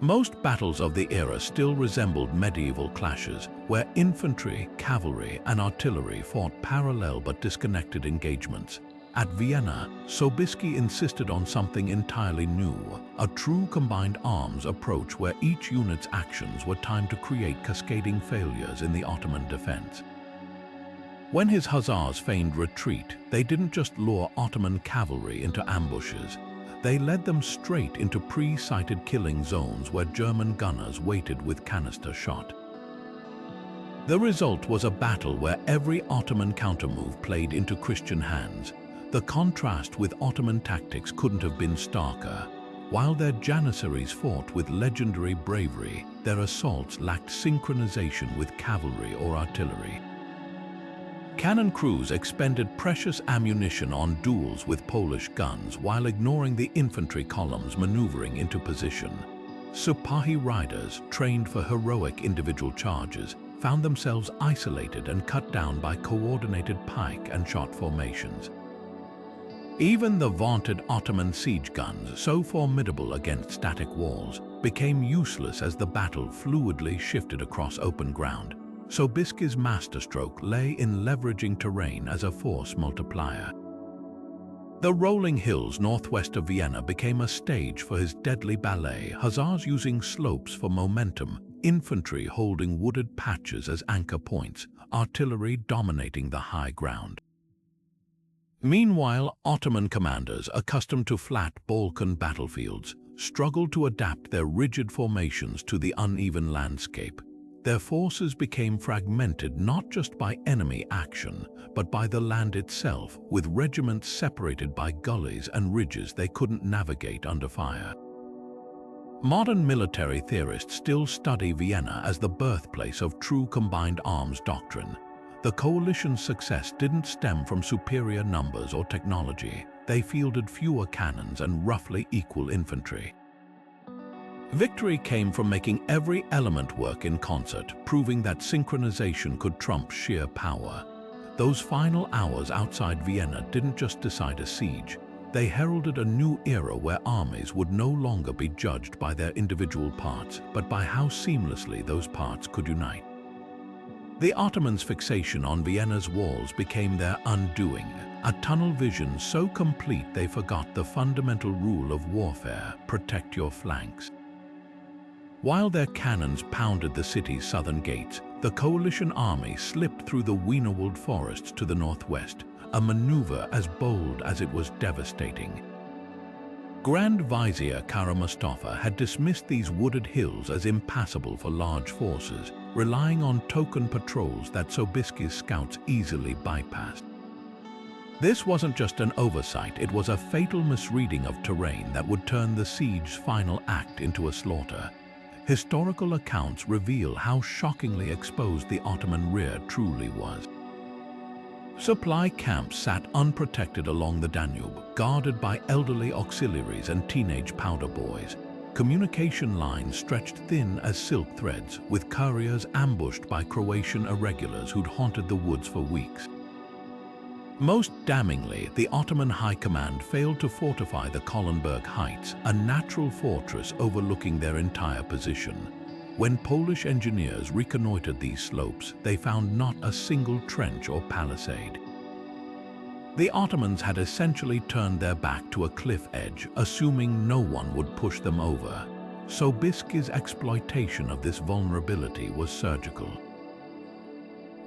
Most battles of the era still resembled medieval clashes, where infantry, cavalry, and artillery fought parallel but disconnected engagements. At Vienna, Sobiski insisted on something entirely new, a true combined arms approach where each unit's actions were timed to create cascading failures in the Ottoman defense. When his hussars feigned retreat, they didn't just lure Ottoman cavalry into ambushes, they led them straight into pre-sighted killing zones where German gunners waited with canister shot. The result was a battle where every Ottoman countermove played into Christian hands. The contrast with Ottoman tactics couldn't have been starker. While their Janissaries fought with legendary bravery, their assaults lacked synchronization with cavalry or artillery. Cannon crews expended precious ammunition on duels with Polish guns while ignoring the infantry columns maneuvering into position. Sipahi riders, trained for heroic individual charges, found themselves isolated and cut down by coordinated pike and shot formations. Even the vaunted Ottoman siege guns, so formidable against static walls, became useless as the battle fluidly shifted across open ground. Sobiski's masterstroke lay in leveraging terrain as a force multiplier. The rolling hills northwest of Vienna became a stage for his deadly ballet, hussars using slopes for momentum, infantry holding wooded patches as anchor points, artillery dominating the high ground. Meanwhile, Ottoman commanders, accustomed to flat Balkan battlefields, struggled to adapt their rigid formations to the uneven landscape. Their forces became fragmented not just by enemy action, but by the land itself, with regiments separated by gullies and ridges they couldn't navigate under fire. Modern military theorists still study Vienna as the birthplace of true combined arms doctrine. The coalition's success didn't stem from superior numbers or technology. They fielded fewer cannons and roughly equal infantry. Victory came from making every element work in concert, proving that synchronization could trump sheer power. Those final hours outside Vienna didn't just decide a siege. They heralded a new era where armies would no longer be judged by their individual parts, but by how seamlessly those parts could unite. The Ottomans' fixation on Vienna's walls became their undoing, a tunnel vision so complete they forgot the fundamental rule of warfare: protect your flanks. While their cannons pounded the city's southern gates, the coalition army slipped through the Wienerwald forests to the northwest, a maneuver as bold as it was devastating. Grand Vizier Kara Mustafa had dismissed these wooded hills as impassable for large forces, relying on token patrols that Sobiski's scouts easily bypassed. This wasn't just an oversight, it was a fatal misreading of terrain that would turn the siege's final act into a slaughter. Historical accounts reveal how shockingly exposed the Ottoman rear truly was. Supply camps sat unprotected along the Danube, guarded by elderly auxiliaries and teenage powder boys. Communication lines stretched thin as silk threads, with couriers ambushed by Croatian irregulars who'd haunted the woods for weeks. Most damningly, the Ottoman High Command failed to fortify the Kollenberg Heights, a natural fortress overlooking their entire position. When Polish engineers reconnoitered these slopes, they found not a single trench or palisade. The Ottomans had essentially turned their back to a cliff edge, assuming no one would push them over. Sobiski's exploitation of this vulnerability was surgical.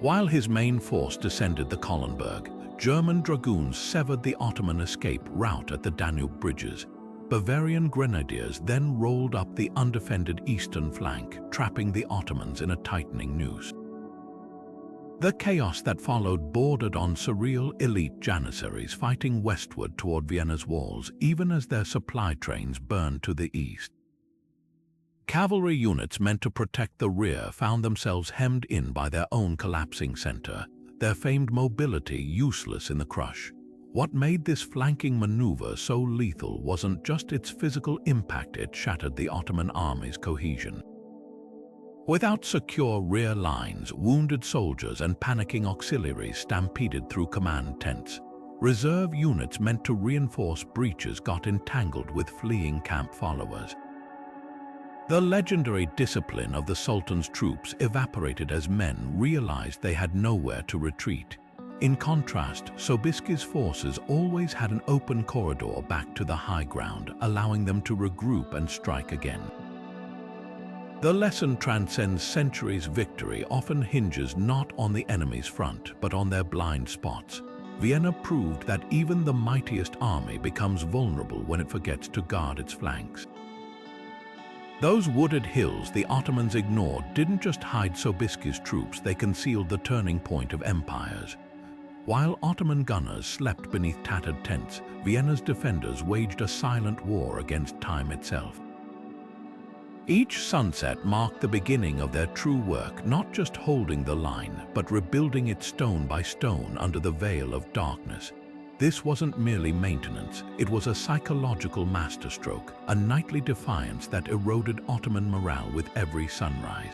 While his main force descended the Kollenberg, German dragoons severed the Ottoman escape route at the Danube bridges. Bavarian grenadiers then rolled up the undefended eastern flank, trapping the Ottomans in a tightening noose. The chaos that followed bordered on surreal elite janissaries fighting westward toward Vienna's walls, even as their supply trains burned to the east. Cavalry units meant to protect the rear found themselves hemmed in by their own collapsing center, their famed mobility useless in the crush. What made this flanking maneuver so lethal wasn't just its physical impact, it shattered the Ottoman army's cohesion. Without secure rear lines, wounded soldiers and panicking auxiliaries stampeded through command tents. Reserve units meant to reinforce breaches got entangled with fleeing camp followers. The legendary discipline of the Sultan's troops evaporated as men realized they had nowhere to retreat. In contrast, Sobiski's forces always had an open corridor back to the high ground, allowing them to regroup and strike again. The lesson transcends centuries. Victory often hinges not on the enemy's front, but on their blind spots. Vienna proved that even the mightiest army becomes vulnerable when it forgets to guard its flanks. Those wooded hills the Ottomans ignored didn't just hide Sobiski's troops, they concealed the turning point of empires. While Ottoman gunners slept beneath tattered tents, Vienna's defenders waged a silent war against time itself. Each sunset marked the beginning of their true work, not just holding the line, but rebuilding it stone by stone under the veil of darkness. This wasn't merely maintenance, it was a psychological masterstroke, a nightly defiance that eroded Ottoman morale with every sunrise.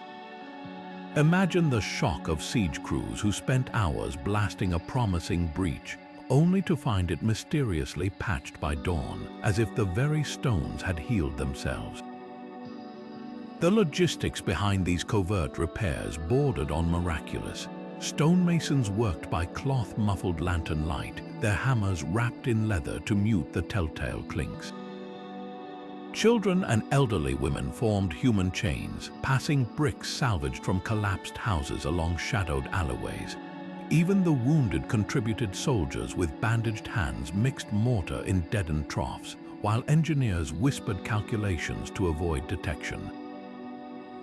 Imagine the shock of siege crews who spent hours blasting a promising breach, only to find it mysteriously patched by dawn, as if the very stones had healed themselves. The logistics behind these covert repairs bordered on miraculous. Stonemasons worked by cloth-muffled lantern light, their hammers wrapped in leather to mute the telltale clinks. Children and elderly women formed human chains, passing bricks salvaged from collapsed houses along shadowed alleyways. Even the wounded contributed. Soldiers with bandaged hands mixed mortar in deadened troughs, while engineers whispered calculations to avoid detection.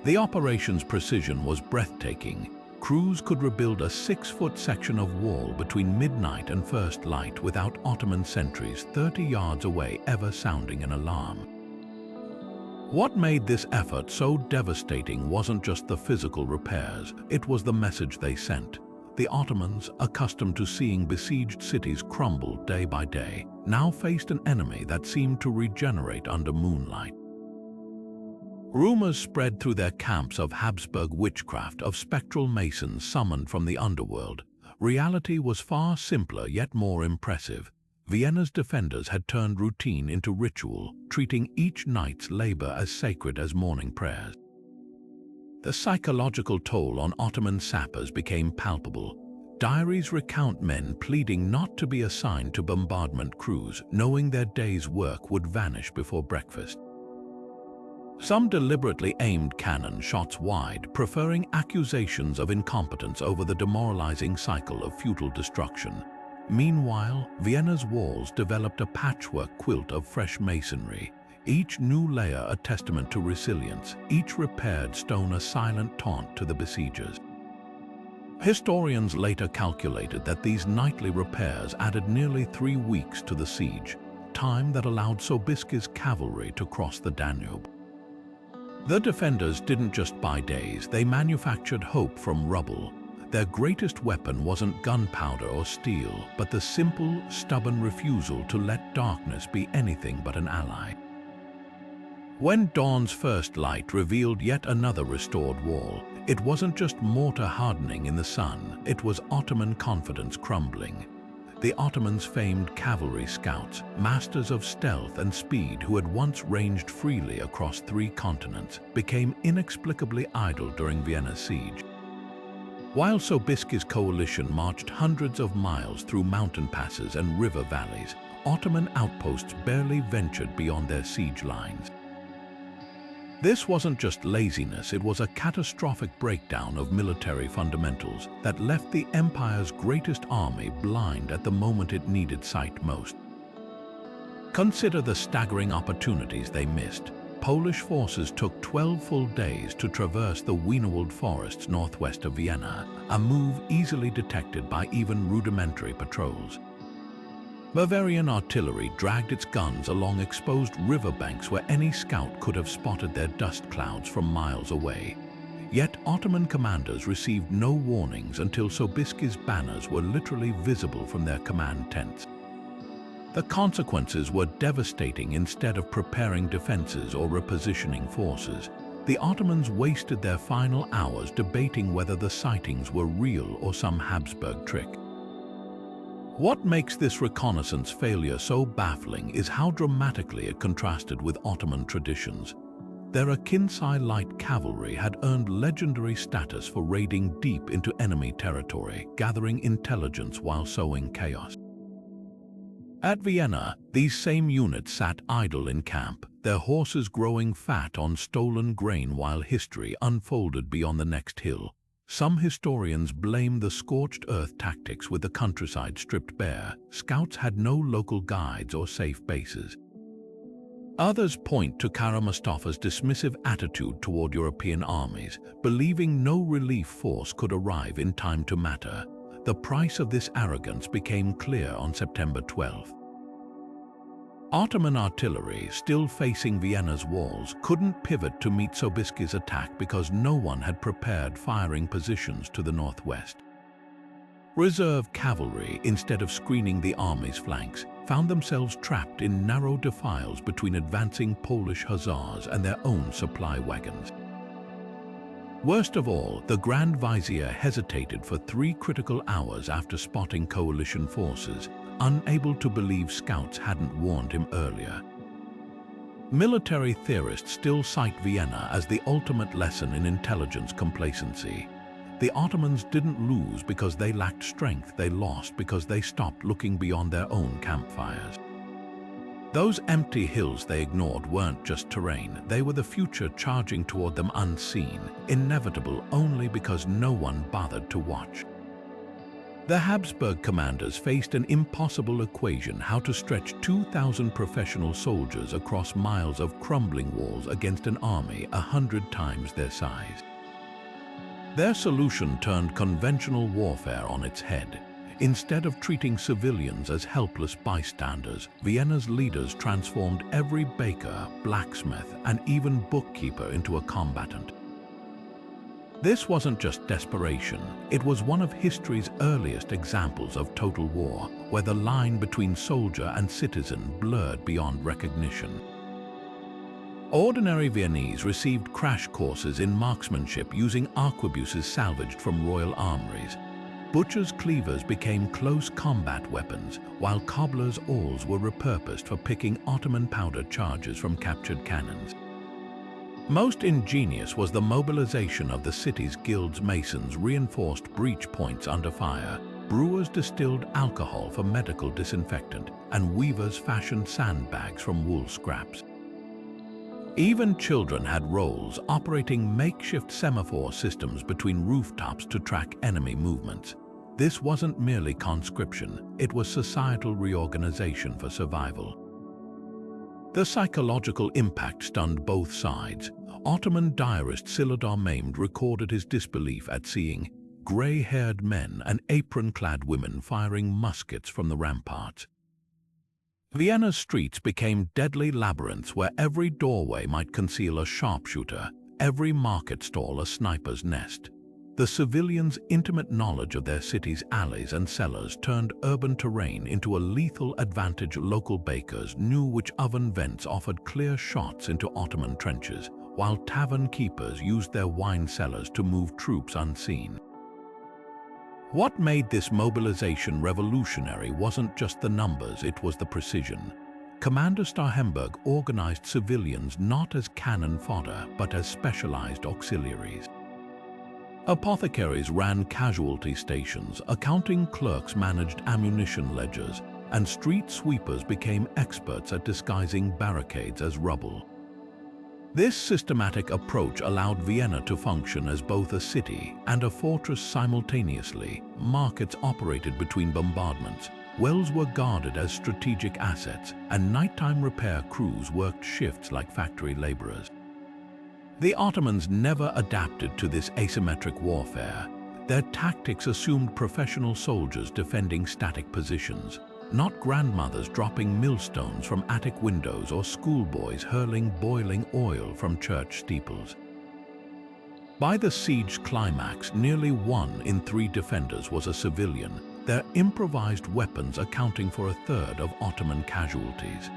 The operation's precision was breathtaking. Crews could rebuild a 6-foot section of wall between midnight and first light without Ottoman sentries 30 yards away ever sounding an alarm. What made this effort so devastating wasn't just the physical repairs, it was the message they sent. The Ottomans, accustomed to seeing besieged cities crumble day by day, now faced an enemy that seemed to regenerate under moonlight. Rumors spread through their camps of Habsburg witchcraft, of spectral masons summoned from the underworld. Reality was far simpler yet more impressive. Vienna's defenders had turned routine into ritual, treating each night's labor as sacred as morning prayers. The psychological toll on Ottoman sappers became palpable. Diaries recount men pleading not to be assigned to bombardment crews, knowing their day's work would vanish before breakfast. Some deliberately aimed cannon shots wide, preferring accusations of incompetence over the demoralizing cycle of futile destruction. Meanwhile, Vienna's walls developed a patchwork quilt of fresh masonry, each new layer a testament to resilience, each repaired stone a silent taunt to the besiegers. Historians later calculated that these nightly repairs added nearly 3 weeks to the siege, time that allowed Sobiski's cavalry to cross the Danube. The defenders didn't just buy days, they manufactured hope from rubble. Their greatest weapon wasn't gunpowder or steel, but the simple, stubborn refusal to let darkness be anything but an ally. When dawn's first light revealed yet another restored wall, it wasn't just mortar hardening in the sun, it was Ottoman confidence crumbling. The Ottomans' famed cavalry scouts, masters of stealth and speed who had once ranged freely across 3 continents, became inexplicably idle during Vienna's siege. While Sobiski's coalition marched hundreds of miles through mountain passes and river valleys, Ottoman outposts barely ventured beyond their siege lines. This wasn't just laziness, it was a catastrophic breakdown of military fundamentals that left the empire's greatest army blind at the moment it needed sight most. Consider the staggering opportunities they missed. Polish forces took 12 full days to traverse the Wienerwald forests northwest of Vienna, a move easily detected by even rudimentary patrols. Bavarian artillery dragged its guns along exposed riverbanks where any scout could have spotted their dust clouds from miles away. Yet Ottoman commanders received no warnings until Sobiski's banners were literally visible from their command tents. The consequences were devastating. Instead of preparing defenses or repositioning forces, the Ottomans wasted their final hours debating whether the sightings were real or some Habsburg trick. What makes this reconnaissance failure so baffling is how dramatically it contrasted with Ottoman traditions. Their Akinci light cavalry had earned legendary status for raiding deep into enemy territory, gathering intelligence while sowing chaos. At Vienna, these same units sat idle in camp, their horses growing fat on stolen grain while history unfolded beyond the next hill. Some historians blame the scorched earth tactics. With the countryside stripped bare, scouts had no local guides or safe bases. Others point to Kara Mustafa's dismissive attitude toward European armies, believing no relief force could arrive in time to matter. The price of this arrogance became clear on September 12. Ottoman artillery, still facing Vienna's walls, couldn't pivot to meet Sobiski's attack because no one had prepared firing positions to the northwest. Reserve cavalry, instead of screening the army's flanks, found themselves trapped in narrow defiles between advancing Polish hussars and their own supply wagons. Worst of all, the Grand Vizier hesitated for 3 critical hours after spotting coalition forces, unable to believe scouts hadn't warned him earlier. Military theorists still cite Vienna as the ultimate lesson in intelligence complacency. The Ottomans didn't lose because they lacked strength, they lost because they stopped looking beyond their own campfires. Those empty hills they ignored weren't just terrain, they were the future charging toward them unseen, inevitable only because no one bothered to watch. The Habsburg commanders faced an impossible equation: how to stretch 2,000 professional soldiers across miles of crumbling walls against an army 100 times their size. Their solution turned conventional warfare on its head. Instead of treating civilians as helpless bystanders, Vienna's leaders transformed every baker, blacksmith, and even bookkeeper into a combatant. This wasn't just desperation, it was one of history's earliest examples of total war, where the line between soldier and citizen blurred beyond recognition. Ordinary Viennese received crash courses in marksmanship using arquebuses salvaged from royal armories. Butchers' cleavers became close combat weapons, while cobblers' awls were repurposed for picking Ottoman powder charges from captured cannons. Most ingenious was the mobilization of the city's guilds. Masons reinforced breach points under fire, brewers distilled alcohol for medical disinfectant, and weavers fashioned sandbags from wool scraps. Even children had roles, operating makeshift semaphore systems between rooftops to track enemy movements. This wasn't merely conscription, it was societal reorganization for survival. The psychological impact stunned both sides. Ottoman diarist Silodar Mehmed recorded his disbelief at seeing grey-haired men and apron-clad women firing muskets from the ramparts. Vienna's streets became deadly labyrinths where every doorway might conceal a sharpshooter, every market stall a sniper's nest. The civilians' intimate knowledge of their city's alleys and cellars turned urban terrain into a lethal advantage. Local bakers knew which oven vents offered clear shots into Ottoman trenches, while tavern keepers used their wine cellars to move troops unseen. What made this mobilization revolutionary wasn't just the numbers, it was the precision. Commander Starhemberg organized civilians not as cannon fodder, but as specialized auxiliaries. Apothecaries ran casualty stations, accounting clerks managed ammunition ledgers, and street sweepers became experts at disguising barricades as rubble. This systematic approach allowed Vienna to function as both a city and a fortress simultaneously. Markets operated between bombardments, wells were guarded as strategic assets, and nighttime repair crews worked shifts like factory laborers. The Ottomans never adapted to this asymmetric warfare. Their tactics assumed professional soldiers defending static positions, not grandmothers dropping millstones from attic windows or schoolboys hurling boiling oil from church steeples. By the siege climax, nearly 1 in 3 defenders was a civilian, their improvised weapons accounting for a third of Ottoman casualties.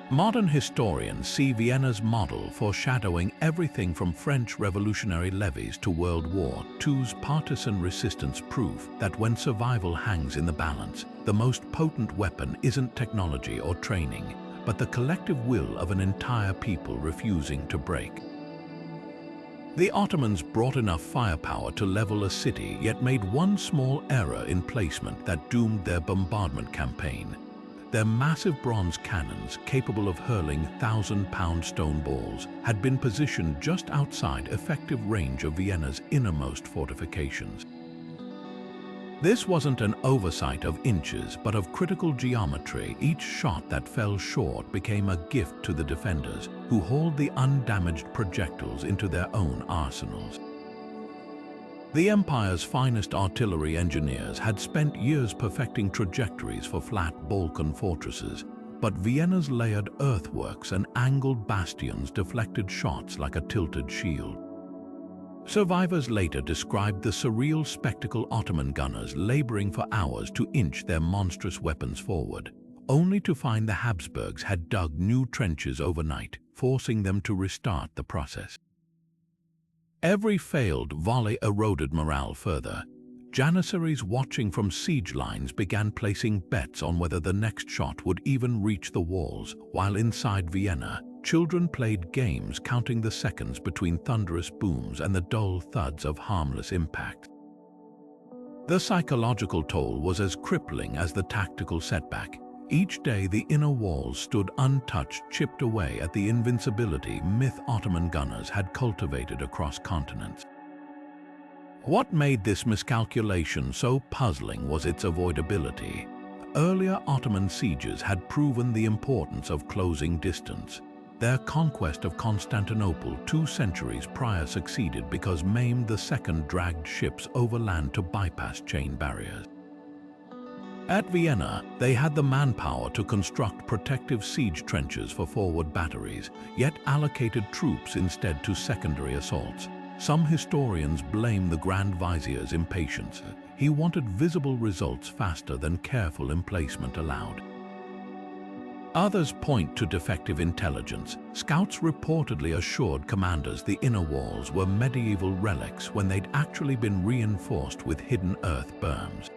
Modern historians see Vienna's model foreshadowing everything from French revolutionary levies to World War II's partisan resistance, proof that when survival hangs in the balance, the most potent weapon isn't technology or training, but the collective will of an entire people refusing to break. The Ottomans brought enough firepower to level a city, yet made one small error in placement that doomed their bombardment campaign. Their massive bronze cannons, capable of hurling 1,000-pound stone balls, had been positioned just outside effective range of Vienna's innermost fortifications. This wasn't an oversight of inches, but of critical geometry. Each shot that fell short became a gift to the defenders, who hauled the undamaged projectiles into their own arsenals. The Empire's finest artillery engineers had spent years perfecting trajectories for flat Balkan fortresses, but Vienna's layered earthworks and angled bastions deflected shots like a tilted shield. Survivors later described the surreal spectacle: Ottoman gunners laboring for hours to inch their monstrous weapons forward, only to find the Habsburgs had dug new trenches overnight, forcing them to restart the process. Every failed volley eroded morale further. Janissaries watching from siege lines began placing bets on whether the next shot would even reach the walls, while inside Vienna, children played games counting the seconds between thunderous booms and the dull thuds of harmless impact. The psychological toll was as crippling as the tactical setback. Each day the inner walls stood untouched, chipped away at the invincibility myth Ottoman gunners had cultivated across continents. What made this miscalculation so puzzling was its avoidability. Earlier Ottoman sieges had proven the importance of closing distance. Their conquest of Constantinople 2 centuries prior succeeded because Mehmed II dragged ships overland to bypass chain barriers. At Vienna, they had the manpower to construct protective siege trenches for forward batteries, yet allocated troops instead to secondary assaults. Some historians blame the Grand Vizier's impatience. He wanted visible results faster than careful emplacement allowed. Others point to defective intelligence. Scouts reportedly assured commanders the inner walls were medieval relics when they'd actually been reinforced with hidden earth berms.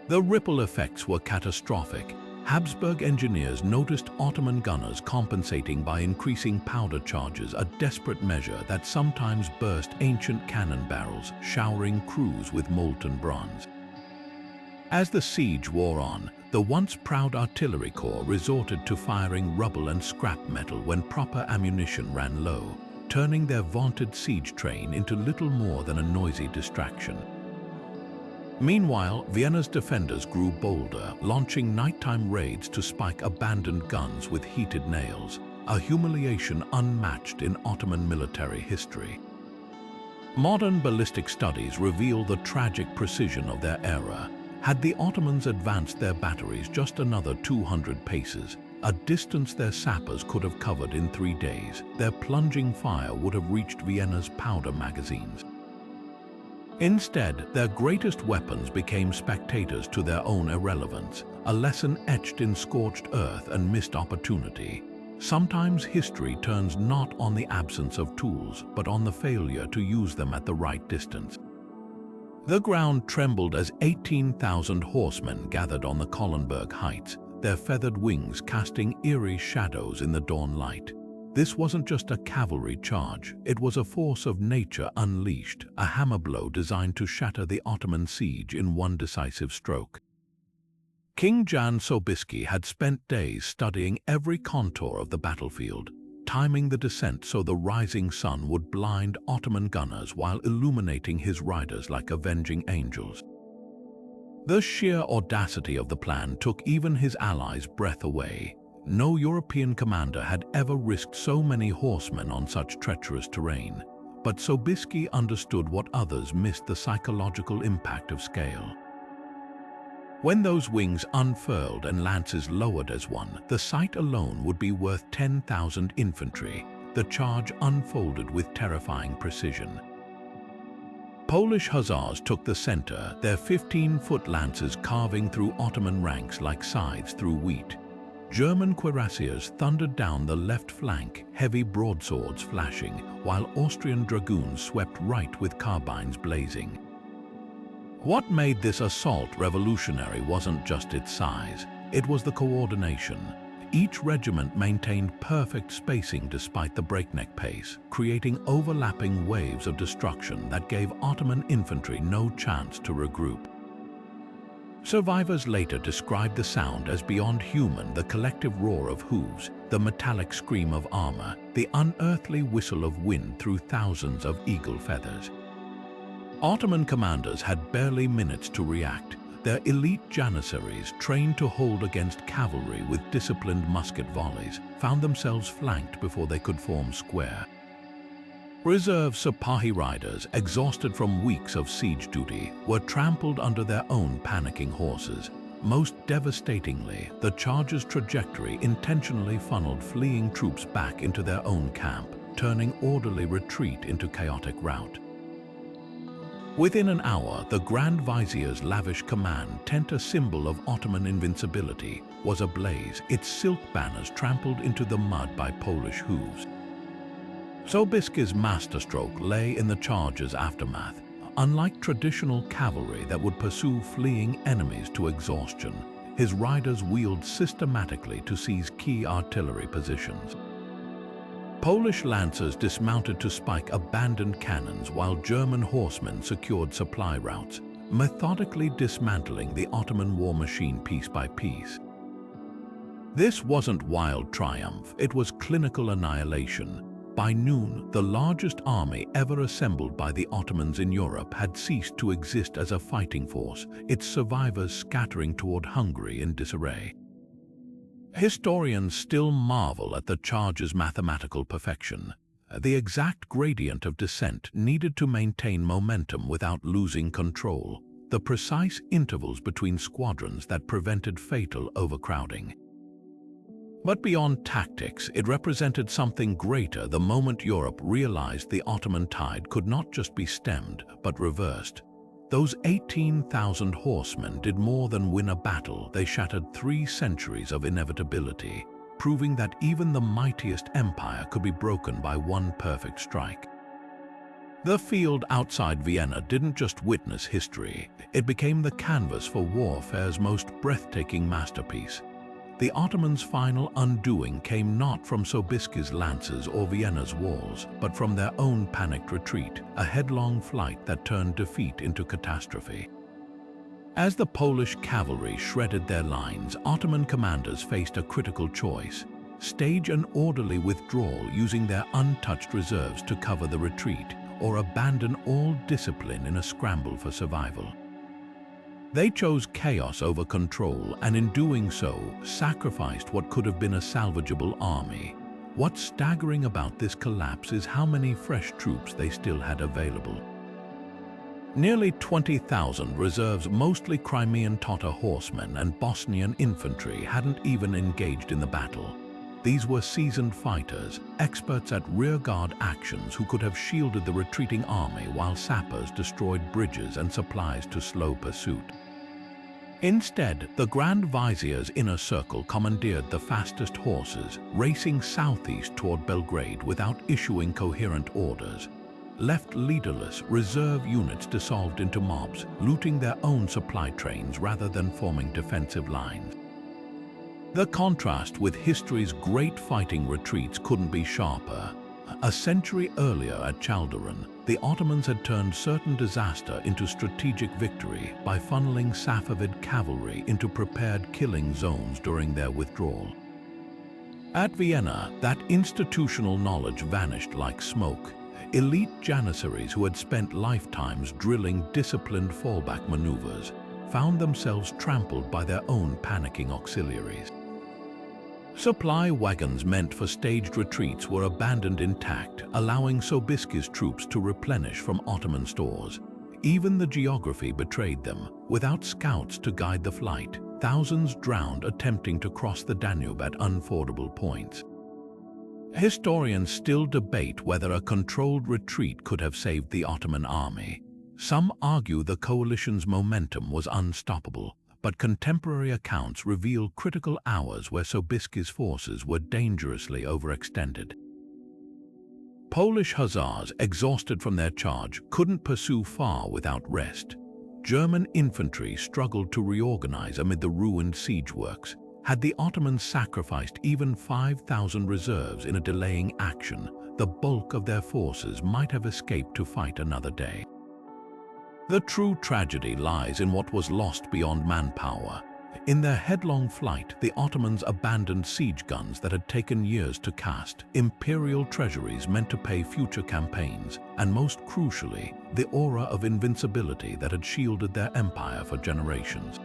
The ripple effects were catastrophic. Habsburg engineers noticed Ottoman gunners compensating by increasing powder charges, a desperate measure that sometimes burst ancient cannon barrels, showering crews with molten bronze. As the siege wore on, the once proud artillery corps resorted to firing rubble and scrap metal when proper ammunition ran low, turning their vaunted siege train into little more than a noisy distraction. Meanwhile, Vienna's defenders grew bolder, launching nighttime raids to spike abandoned guns with heated nails, a humiliation unmatched in Ottoman military history. Modern ballistic studies reveal the tragic precision of their era. Had the Ottomans advanced their batteries just another 200 paces, a distance their sappers could have covered in 3 days, their plunging fire would have reached Vienna's powder magazines. Instead, their greatest weapons became spectators to their own irrelevance, a lesson etched in scorched earth and missed opportunity. Sometimes history turns not on the absence of tools, but on the failure to use them at the right distance. The ground trembled as 18,000 horsemen gathered on the Kollenberg heights, their feathered wings casting eerie shadows in the dawn light. This wasn't just a cavalry charge, it was a force of nature unleashed, a hammer blow designed to shatter the Ottoman siege in one decisive stroke. King Jan Sobieski had spent days studying every contour of the battlefield, timing the descent so the rising sun would blind Ottoman gunners while illuminating his riders like avenging angels. The sheer audacity of the plan took even his allies' breath away. No European commander had ever risked so many horsemen on such treacherous terrain, but Sobiski understood what others missed: the psychological impact of scale. When those wings unfurled and lances lowered as one, the sight alone would be worth 10,000 infantry. The charge unfolded with terrifying precision. Polish hussars took the center, their 15-foot lances carving through Ottoman ranks like scythes through wheat. German cuirassiers thundered down the left flank, heavy broadswords flashing, while Austrian dragoons swept right with carbines blazing. What made this assault revolutionary wasn't just its size, it was the coordination. Each regiment maintained perfect spacing despite the breakneck pace, creating overlapping waves of destruction that gave Ottoman infantry no chance to regroup. Survivors later described the sound as beyond human: the collective roar of hooves, the metallic scream of armor, the unearthly whistle of wind through thousands of eagle feathers. Ottoman commanders had barely minutes to react. Their elite janissaries, trained to hold against cavalry with disciplined musket volleys, found themselves flanked before they could form square. Reserve Sipahi riders, exhausted from weeks of siege duty, were trampled under their own panicking horses. Most devastatingly, the charge's trajectory intentionally funneled fleeing troops back into their own camp, turning orderly retreat into chaotic rout. Within an hour, the Grand Vizier's lavish command tent, a symbol of Ottoman invincibility, was ablaze, its silk banners trampled into the mud by Polish hooves. Sobiski's masterstroke lay in the charge's aftermath. Unlike traditional cavalry that would pursue fleeing enemies to exhaustion, his riders wheeled systematically to seize key artillery positions. Polish lancers dismounted to spike abandoned cannons while German horsemen secured supply routes, methodically dismantling the Ottoman war machine piece by piece. This wasn't wild triumph, it was clinical annihilation. By noon, the largest army ever assembled by the Ottomans in Europe had ceased to exist as a fighting force, its survivors scattering toward Hungary in disarray. Historians still marvel at the charge's mathematical perfection. The exact gradient of descent needed to maintain momentum without losing control, the precise intervals between squadrons that prevented fatal overcrowding. But beyond tactics, it represented something greater the moment Europe realized the Ottoman tide could not just be stemmed, but reversed. Those 18,000 horsemen did more than win a battle. They shattered 3 centuries of inevitability, proving that even the mightiest empire could be broken by one perfect strike. The field outside Vienna didn't just witness history, it became the canvas for warfare's most breathtaking masterpiece. The Ottomans' final undoing came not from Sobiski's lances or Vienna's walls, but from their own panicked retreat, a headlong flight that turned defeat into catastrophe. As the Polish cavalry shredded their lines, Ottoman commanders faced a critical choice: stage an orderly withdrawal using their untouched reserves to cover the retreat, or abandon all discipline in a scramble for survival. They chose chaos over control, and in doing so, sacrificed what could have been a salvageable army. What's staggering about this collapse is how many fresh troops they still had available. Nearly 20,000 reserves, mostly Crimean Tatar horsemen and Bosnian infantry, hadn't even engaged in the battle. These were seasoned fighters, experts at rearguard actions who could have shielded the retreating army while sappers destroyed bridges and supplies to slow pursuit. Instead, the Grand Vizier's inner circle commandeered the fastest horses, racing southeast toward Belgrade without issuing coherent orders. Left leaderless, reserve units dissolved into mobs, looting their own supply trains rather than forming defensive lines. The contrast with history's great fighting retreats couldn't be sharper. A century earlier at Chaldiran, the Ottomans had turned certain disaster into strategic victory by funneling Safavid cavalry into prepared killing zones during their withdrawal. At Vienna, that institutional knowledge vanished like smoke. Elite janissaries who had spent lifetimes drilling disciplined fallback maneuvers found themselves trampled by their own panicking auxiliaries. Supply wagons meant for staged retreats were abandoned intact, allowing Sobiski's troops to replenish from Ottoman stores. Even the geography betrayed them. Without scouts to guide the flight, thousands drowned attempting to cross the Danube at unfordable points. Historians still debate whether a controlled retreat could have saved the Ottoman army. Some argue the coalition's momentum was unstoppable, but contemporary accounts reveal critical hours where Sobiski's forces were dangerously overextended. Polish hussars, exhausted from their charge, couldn't pursue far without rest. German infantry struggled to reorganize amid the ruined siege works. Had the Ottomans sacrificed even 5,000 reserves in a delaying action, the bulk of their forces might have escaped to fight another day. The true tragedy lies in what was lost beyond manpower. In their headlong flight, the Ottomans abandoned siege guns that had taken years to cast, imperial treasuries meant to pay future campaigns, and most crucially, the aura of invincibility that had shielded their empire for generations.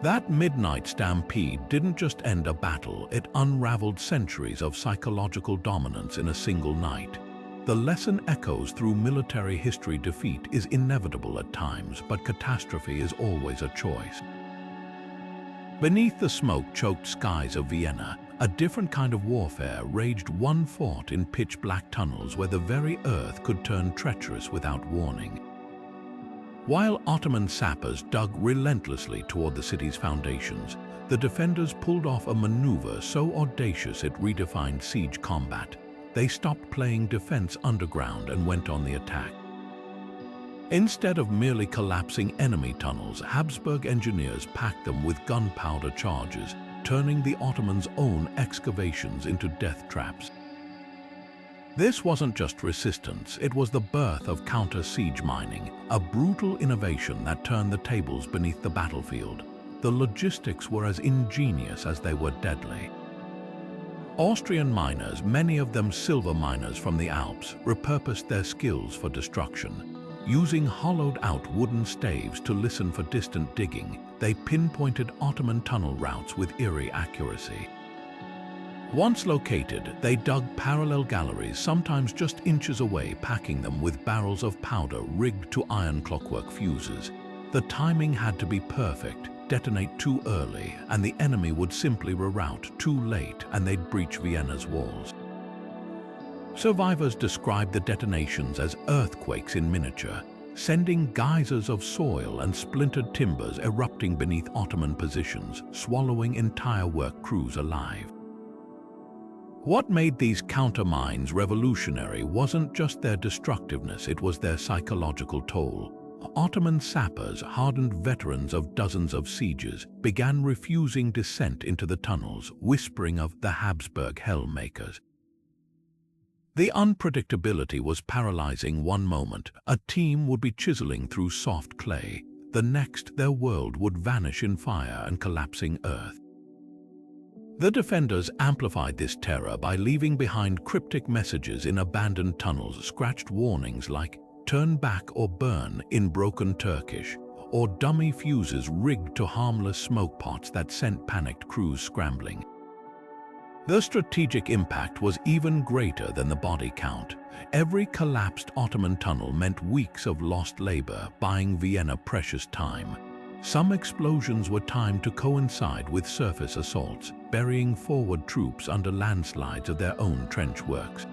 That midnight stampede didn't just end a battle, it unraveled centuries of psychological dominance in a single night. The lesson echoes through military history: defeat is inevitable at times, but catastrophe is always a choice. Beneath the smoke-choked skies of Vienna, a different kind of warfare raged. One fought in pitch-black tunnels where the very earth could turn treacherous without warning. While Ottoman sappers dug relentlessly toward the city's foundations, the defenders pulled off a maneuver so audacious it redefined siege combat. They stopped playing defense underground and went on the attack. Instead of merely collapsing enemy tunnels, Habsburg engineers packed them with gunpowder charges, turning the Ottomans' own excavations into death traps. This wasn't just resistance, it was the birth of counter-siege mining, a brutal innovation that turned the tables beneath the battlefield. The logistics were as ingenious as they were deadly. Austrian miners, many of them silver miners from the Alps, repurposed their skills for destruction. Using hollowed-out wooden staves to listen for distant digging, they pinpointed Ottoman tunnel routes with eerie accuracy. Once located, they dug parallel galleries, sometimes just inches away, packing them with barrels of powder rigged to iron clockwork fuses. The timing had to be perfect. Detonate too early, and the enemy would simply reroute; too late, and they'd breach Vienna's walls. Survivors described the detonations as earthquakes in miniature. sending geysers of soil and splintered timbers erupting beneath Ottoman positions, swallowing entire work crews alive. What made these countermines revolutionary wasn't just their destructiveness, it was their psychological toll. Ottoman sappers, hardened veterans of dozens of sieges, began refusing descent into the tunnels, whispering of the Habsburg hellmakers. The unpredictability was paralyzing. One moment, a team would be chiseling through soft clay. The next, their world would vanish in fire and collapsing earth. The defenders amplified this terror by leaving behind cryptic messages in abandoned tunnels, scratched warnings like "turn back or burn" in broken Turkish, or dummy fuses rigged to harmless smoke pots that sent panicked crews scrambling. The strategic impact was even greater than the body count. Every collapsed Ottoman tunnel meant weeks of lost labor, buying Vienna precious time. Some explosions were timed to coincide with surface assaults, burying forward troops under landslides of their own trench works.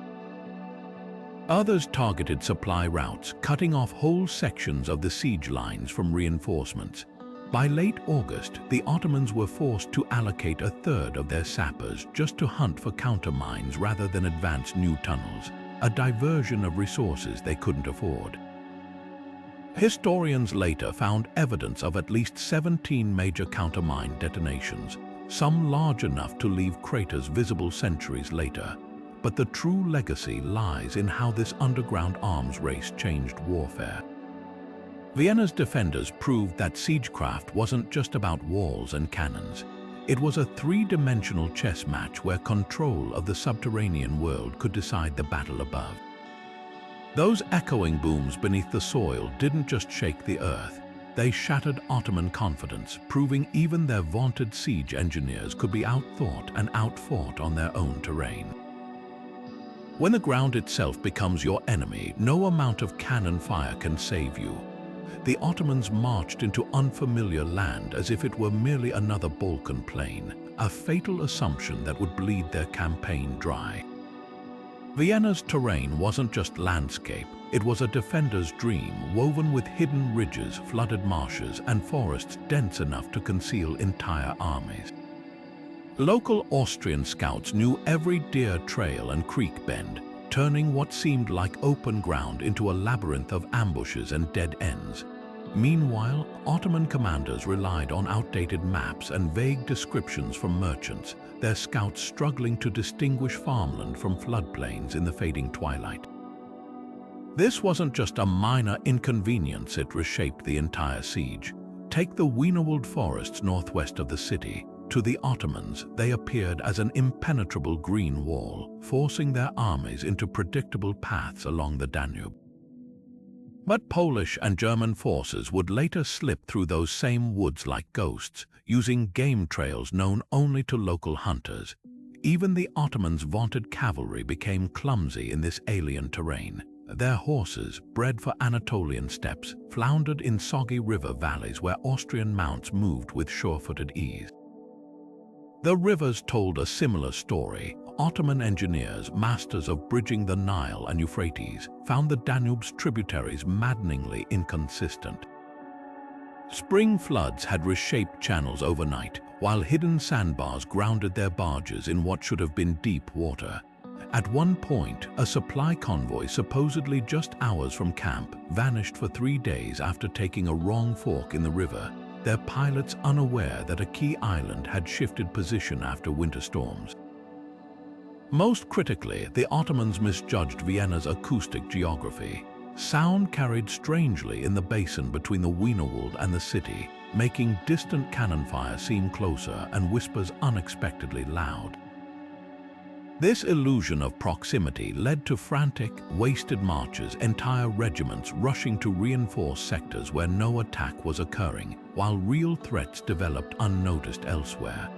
Others targeted supply routes, cutting off whole sections of the siege lines from reinforcements. By late August, the Ottomans were forced to allocate a third of their sappers just to hunt for countermines rather than advance new tunnels, a diversion of resources they couldn't afford. Historians later found evidence of at least 17 major countermine detonations, some large enough to leave craters visible centuries later. But the true legacy lies in how this underground arms race changed warfare. Vienna's defenders proved that siegecraft wasn't just about walls and cannons. It was a three-dimensional chess match where control of the subterranean world could decide the battle above. Those echoing booms beneath the soil didn't just shake the earth. They shattered Ottoman confidence, proving even their vaunted siege engineers could be outthought and outfought on their own terrain. When the ground itself becomes your enemy, no amount of cannon fire can save you. The Ottomans marched into unfamiliar land as if it were merely another Balkan plain, a fatal assumption that would bleed their campaign dry. Vienna's terrain wasn't just landscape, it was a defender's dream woven with hidden ridges, flooded marshes, and forests dense enough to conceal entire armies. Local Austrian scouts knew every deer trail and creek bend, turning what seemed like open ground into a labyrinth of ambushes and dead ends. Meanwhile, Ottoman commanders relied on outdated maps and vague descriptions from merchants, their scouts struggling to distinguish farmland from floodplains in the fading twilight. This wasn't just a minor inconvenience, it reshaped the entire siege. Take the Wienerwald forests northwest of the city. To the Ottomans, they appeared as an impenetrable green wall, forcing their armies into predictable paths along the Danube. But Polish and German forces would later slip through those same woods like ghosts, using game trails known only to local hunters. Even the Ottomans' vaunted cavalry became clumsy in this alien terrain. Their horses, bred for Anatolian steppes, floundered in soggy river valleys where Austrian mounts moved with sure-footed ease. The rivers told a similar story. Ottoman engineers, masters of bridging the Nile and Euphrates, found the Danube's tributaries maddeningly inconsistent. Spring floods had reshaped channels overnight, while hidden sandbars grounded their barges in what should have been deep water. At one point, a supply convoy supposedly just hours from camp vanished for 3 days after taking a wrong fork in the river, their pilots unaware that a key island had shifted position after winter storms. Most critically, the Ottomans misjudged Vienna's acoustic geography. Sound carried strangely in the basin between the Wienerwald and the city, making distant cannon fire seem closer and whispers unexpectedly loud. This illusion of proximity led to frantic, wasted marches, entire regiments rushing to reinforce sectors where no attack was occurring, while real threats developed unnoticed elsewhere.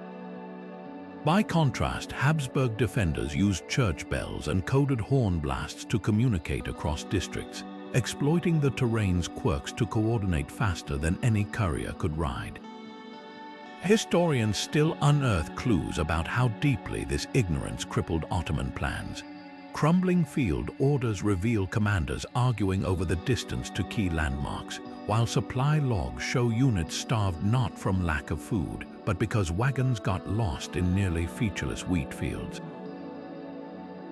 By contrast, Habsburg defenders used church bells and coded horn blasts to communicate across districts, exploiting the terrain's quirks to coordinate faster than any courier could ride. Historians still unearth clues about how deeply this ignorance crippled Ottoman plans. Crumbling field orders reveal commanders arguing over the distance to key landmarks, while supply logs show units starved not from lack of food, but because wagons got lost in nearly featureless wheat fields.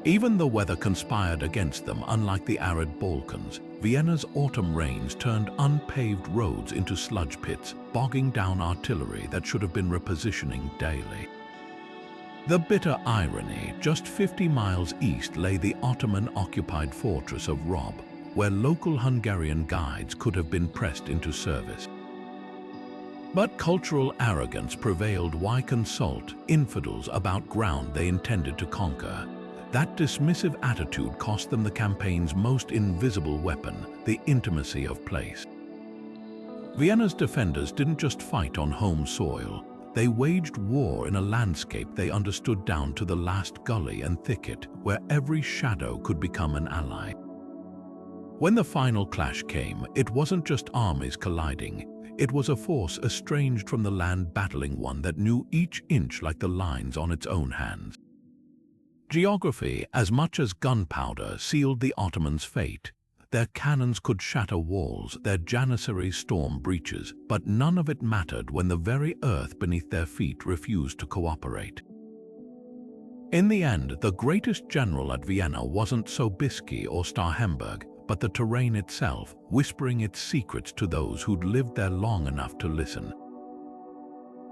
Even the weather conspired against them. Unlike the arid Balkans, Vienna's autumn rains turned unpaved roads into sludge pits, bogging down artillery that should have been repositioning daily. The bitter irony: just 50 miles east lay the Ottoman-occupied fortress of Revel, where local Hungarian guides could have been pressed into service. But cultural arrogance prevailed. Why consult infidels about ground they intended to conquer? That dismissive attitude cost them the campaign's most invisible weapon, the intimacy of place. Vienna's defenders didn't just fight on home soil. They waged war in a landscape they understood down to the last gully and thicket, where every shadow could become an ally. When the final clash came, it wasn't just armies colliding. It was a force estranged from the land battling one that knew each inch like the lines on its own hands. Geography, as much as gunpowder, sealed the Ottomans' fate. Their cannons could shatter walls, their janissaries storm breaches, but none of it mattered when the very earth beneath their feet refused to cooperate. In the end, the greatest general at Vienna wasn't Sobiski or Starhemberg, but the terrain itself, whispering its secrets to those who'd lived there long enough to listen.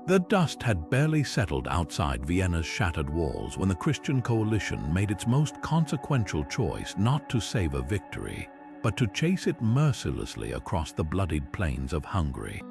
The dust had barely settled outside Vienna's shattered walls when the Christian coalition made its most consequential choice: not to save a victory, but to chase it mercilessly across the bloodied plains of Hungary.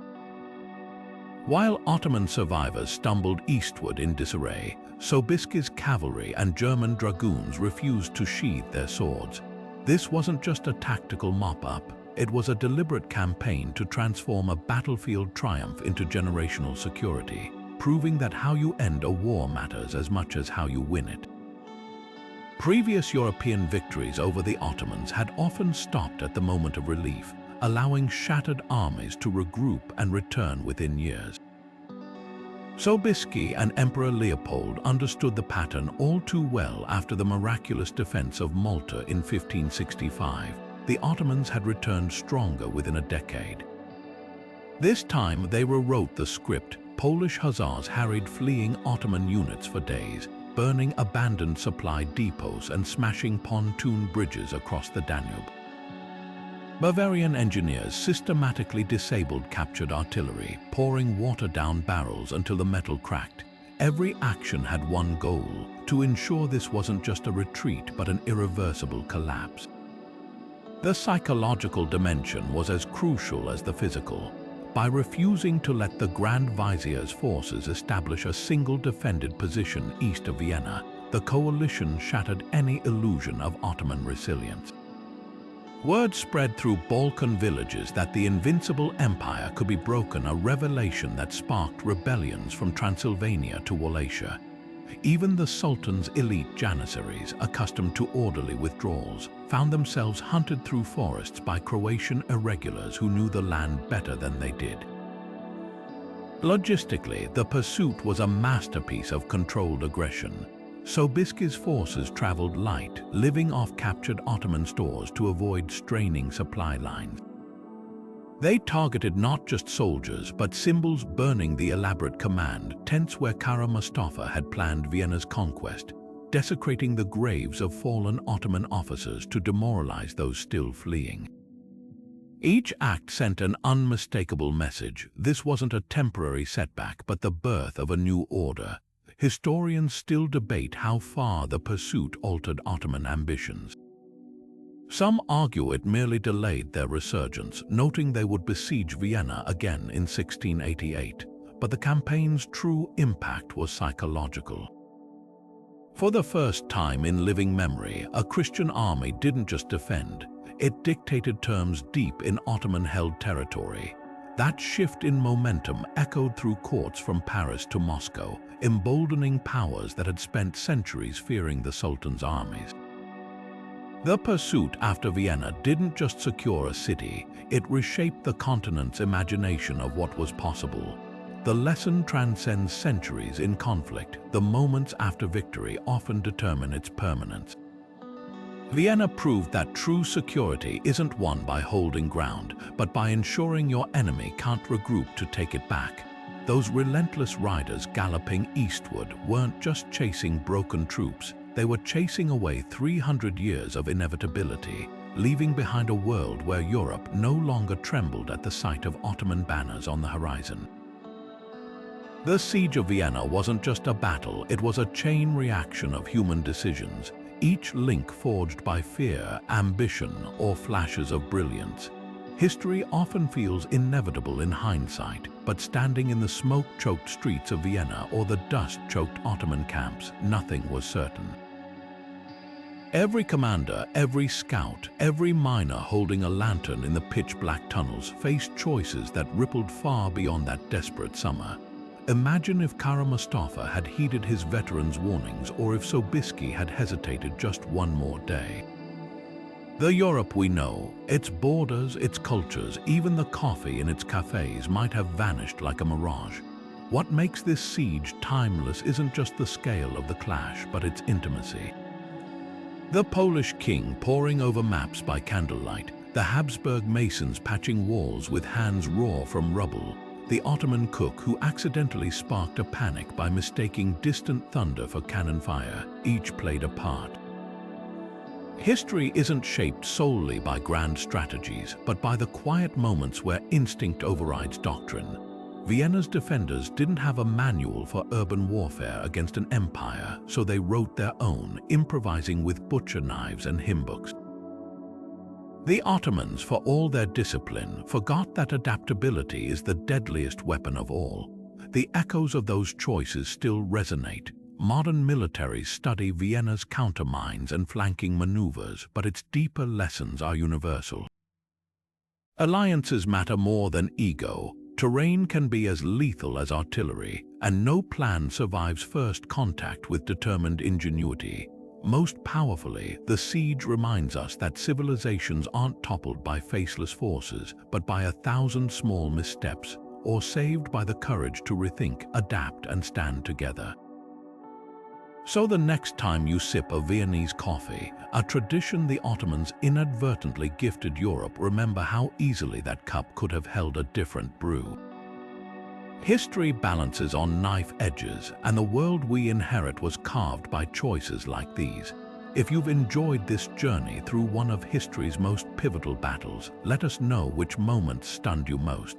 While Ottoman survivors stumbled eastward in disarray, Sobiski's cavalry and German dragoons refused to sheathe their swords. This wasn't just a tactical mop-up. It was a deliberate campaign to transform a battlefield triumph into generational security, proving that how you end a war matters as much as how you win it. Previous European victories over the Ottomans had often stopped at the moment of relief, allowing shattered armies to regroup and return within years. Sobiski and Emperor Leopold understood the pattern all too well. After the miraculous defense of Malta in 1565. The Ottomans had returned stronger within a decade. This time they rewrote the script. Polish hussars harried fleeing Ottoman units for days, burning abandoned supply depots and smashing pontoon bridges across the Danube. Bavarian engineers systematically disabled captured artillery, pouring water down barrels until the metal cracked. Every action had one goal: to ensure this wasn't just a retreat but an irreversible collapse. The psychological dimension was as crucial as the physical. By refusing to let the Grand Vizier's forces establish a single defended position east of Vienna, the coalition shattered any illusion of Ottoman resilience. Word spread through Balkan villages that the invincible empire could be broken, a revelation that sparked rebellions from Transylvania to Wallachia. Even the Sultan's elite janissaries, accustomed to orderly withdrawals, found themselves hunted through forests by Croatian irregulars who knew the land better than they did. Logistically, the pursuit was a masterpiece of controlled aggression. Sobiski's forces traveled light, living off captured Ottoman stores to avoid straining supply lines. They targeted not just soldiers, but symbols, burning the elaborate command tents where Kara Mustafa had planned Vienna's conquest, desecrating the graves of fallen Ottoman officers to demoralize those still fleeing. Each act sent an unmistakable message. This wasn't a temporary setback, but the birth of a new order. Historians still debate how far the pursuit altered Ottoman ambitions. Some argue it merely delayed their resurgence, noting they would besiege Vienna again in 1688, but the campaign's true impact was psychological. For the first time in living memory, a Christian army didn't just defend, it dictated terms deep in Ottoman-held territory. That shift in momentum echoed through courts from Paris to Moscow, emboldening powers that had spent centuries fearing the Sultan's armies. The pursuit after Vienna didn't just secure a city, it reshaped the continent's imagination of what was possible. The lesson transcends centuries in conflict. The moments after victory often determine its permanence. Vienna proved that true security isn't won by holding ground, but by ensuring your enemy can't regroup to take it back. Those relentless riders galloping eastward weren't just chasing broken troops, they were chasing away 300 years of inevitability, leaving behind a world where Europe no longer trembled at the sight of Ottoman banners on the horizon. The Siege of Vienna wasn't just a battle, it was a chain reaction of human decisions, each link forged by fear, ambition, or flashes of brilliance. History often feels inevitable in hindsight, but standing in the smoke-choked streets of Vienna or the dust-choked Ottoman camps, nothing was certain. Every commander, every scout, every miner holding a lantern in the pitch-black tunnels faced choices that rippled far beyond that desperate summer. Imagine if Kara Mustafa had heeded his veterans' warnings, or if Sobiski had hesitated just one more day. The Europe we know, its borders, its cultures, even the coffee in its cafes might have vanished like a mirage. What makes this siege timeless isn't just the scale of the clash, but its intimacy. The Polish king poring over maps by candlelight, the Habsburg masons patching walls with hands raw from rubble, the Ottoman cook who accidentally sparked a panic by mistaking distant thunder for cannon fire, each played a part. History isn't shaped solely by grand strategies, but by the quiet moments where instinct overrides doctrine. Vienna's defenders didn't have a manual for urban warfare against an empire, so they wrote their own, improvising with butcher knives and hymn books. The Ottomans, for all their discipline, forgot that adaptability is the deadliest weapon of all. The echoes of those choices still resonate. Modern militaries study Vienna's countermines and flanking maneuvers, but its deeper lessons are universal. Alliances matter more than ego. Terrain can be as lethal as artillery, and no plan survives first contact with determined ingenuity. Most powerfully, the siege reminds us that civilizations aren't toppled by faceless forces, but by 1,000 small missteps, or saved by the courage to rethink, adapt, and stand together. So the next time you sip a Viennese coffee, a tradition the Ottomans inadvertently gifted Europe, remember how easily that cup could have held a different brew. History balances on knife edges, and the world we inherit was carved by choices like these. If you've enjoyed this journey through one of history's most pivotal battles, let us know which moment stunned you most.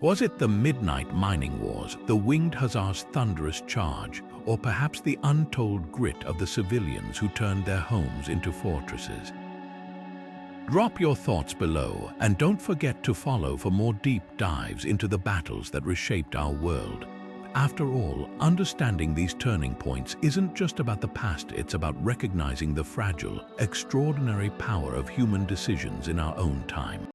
Was it the midnight mining wars, the winged hussars' thunderous charge, or perhaps the untold grit of the civilians who turned their homes into fortresses? Drop your thoughts below, and don't forget to follow for more deep dives into the battles that reshaped our world. After all, understanding these turning points isn't just about the past, it's about recognizing the fragile, extraordinary power of human decisions in our own time.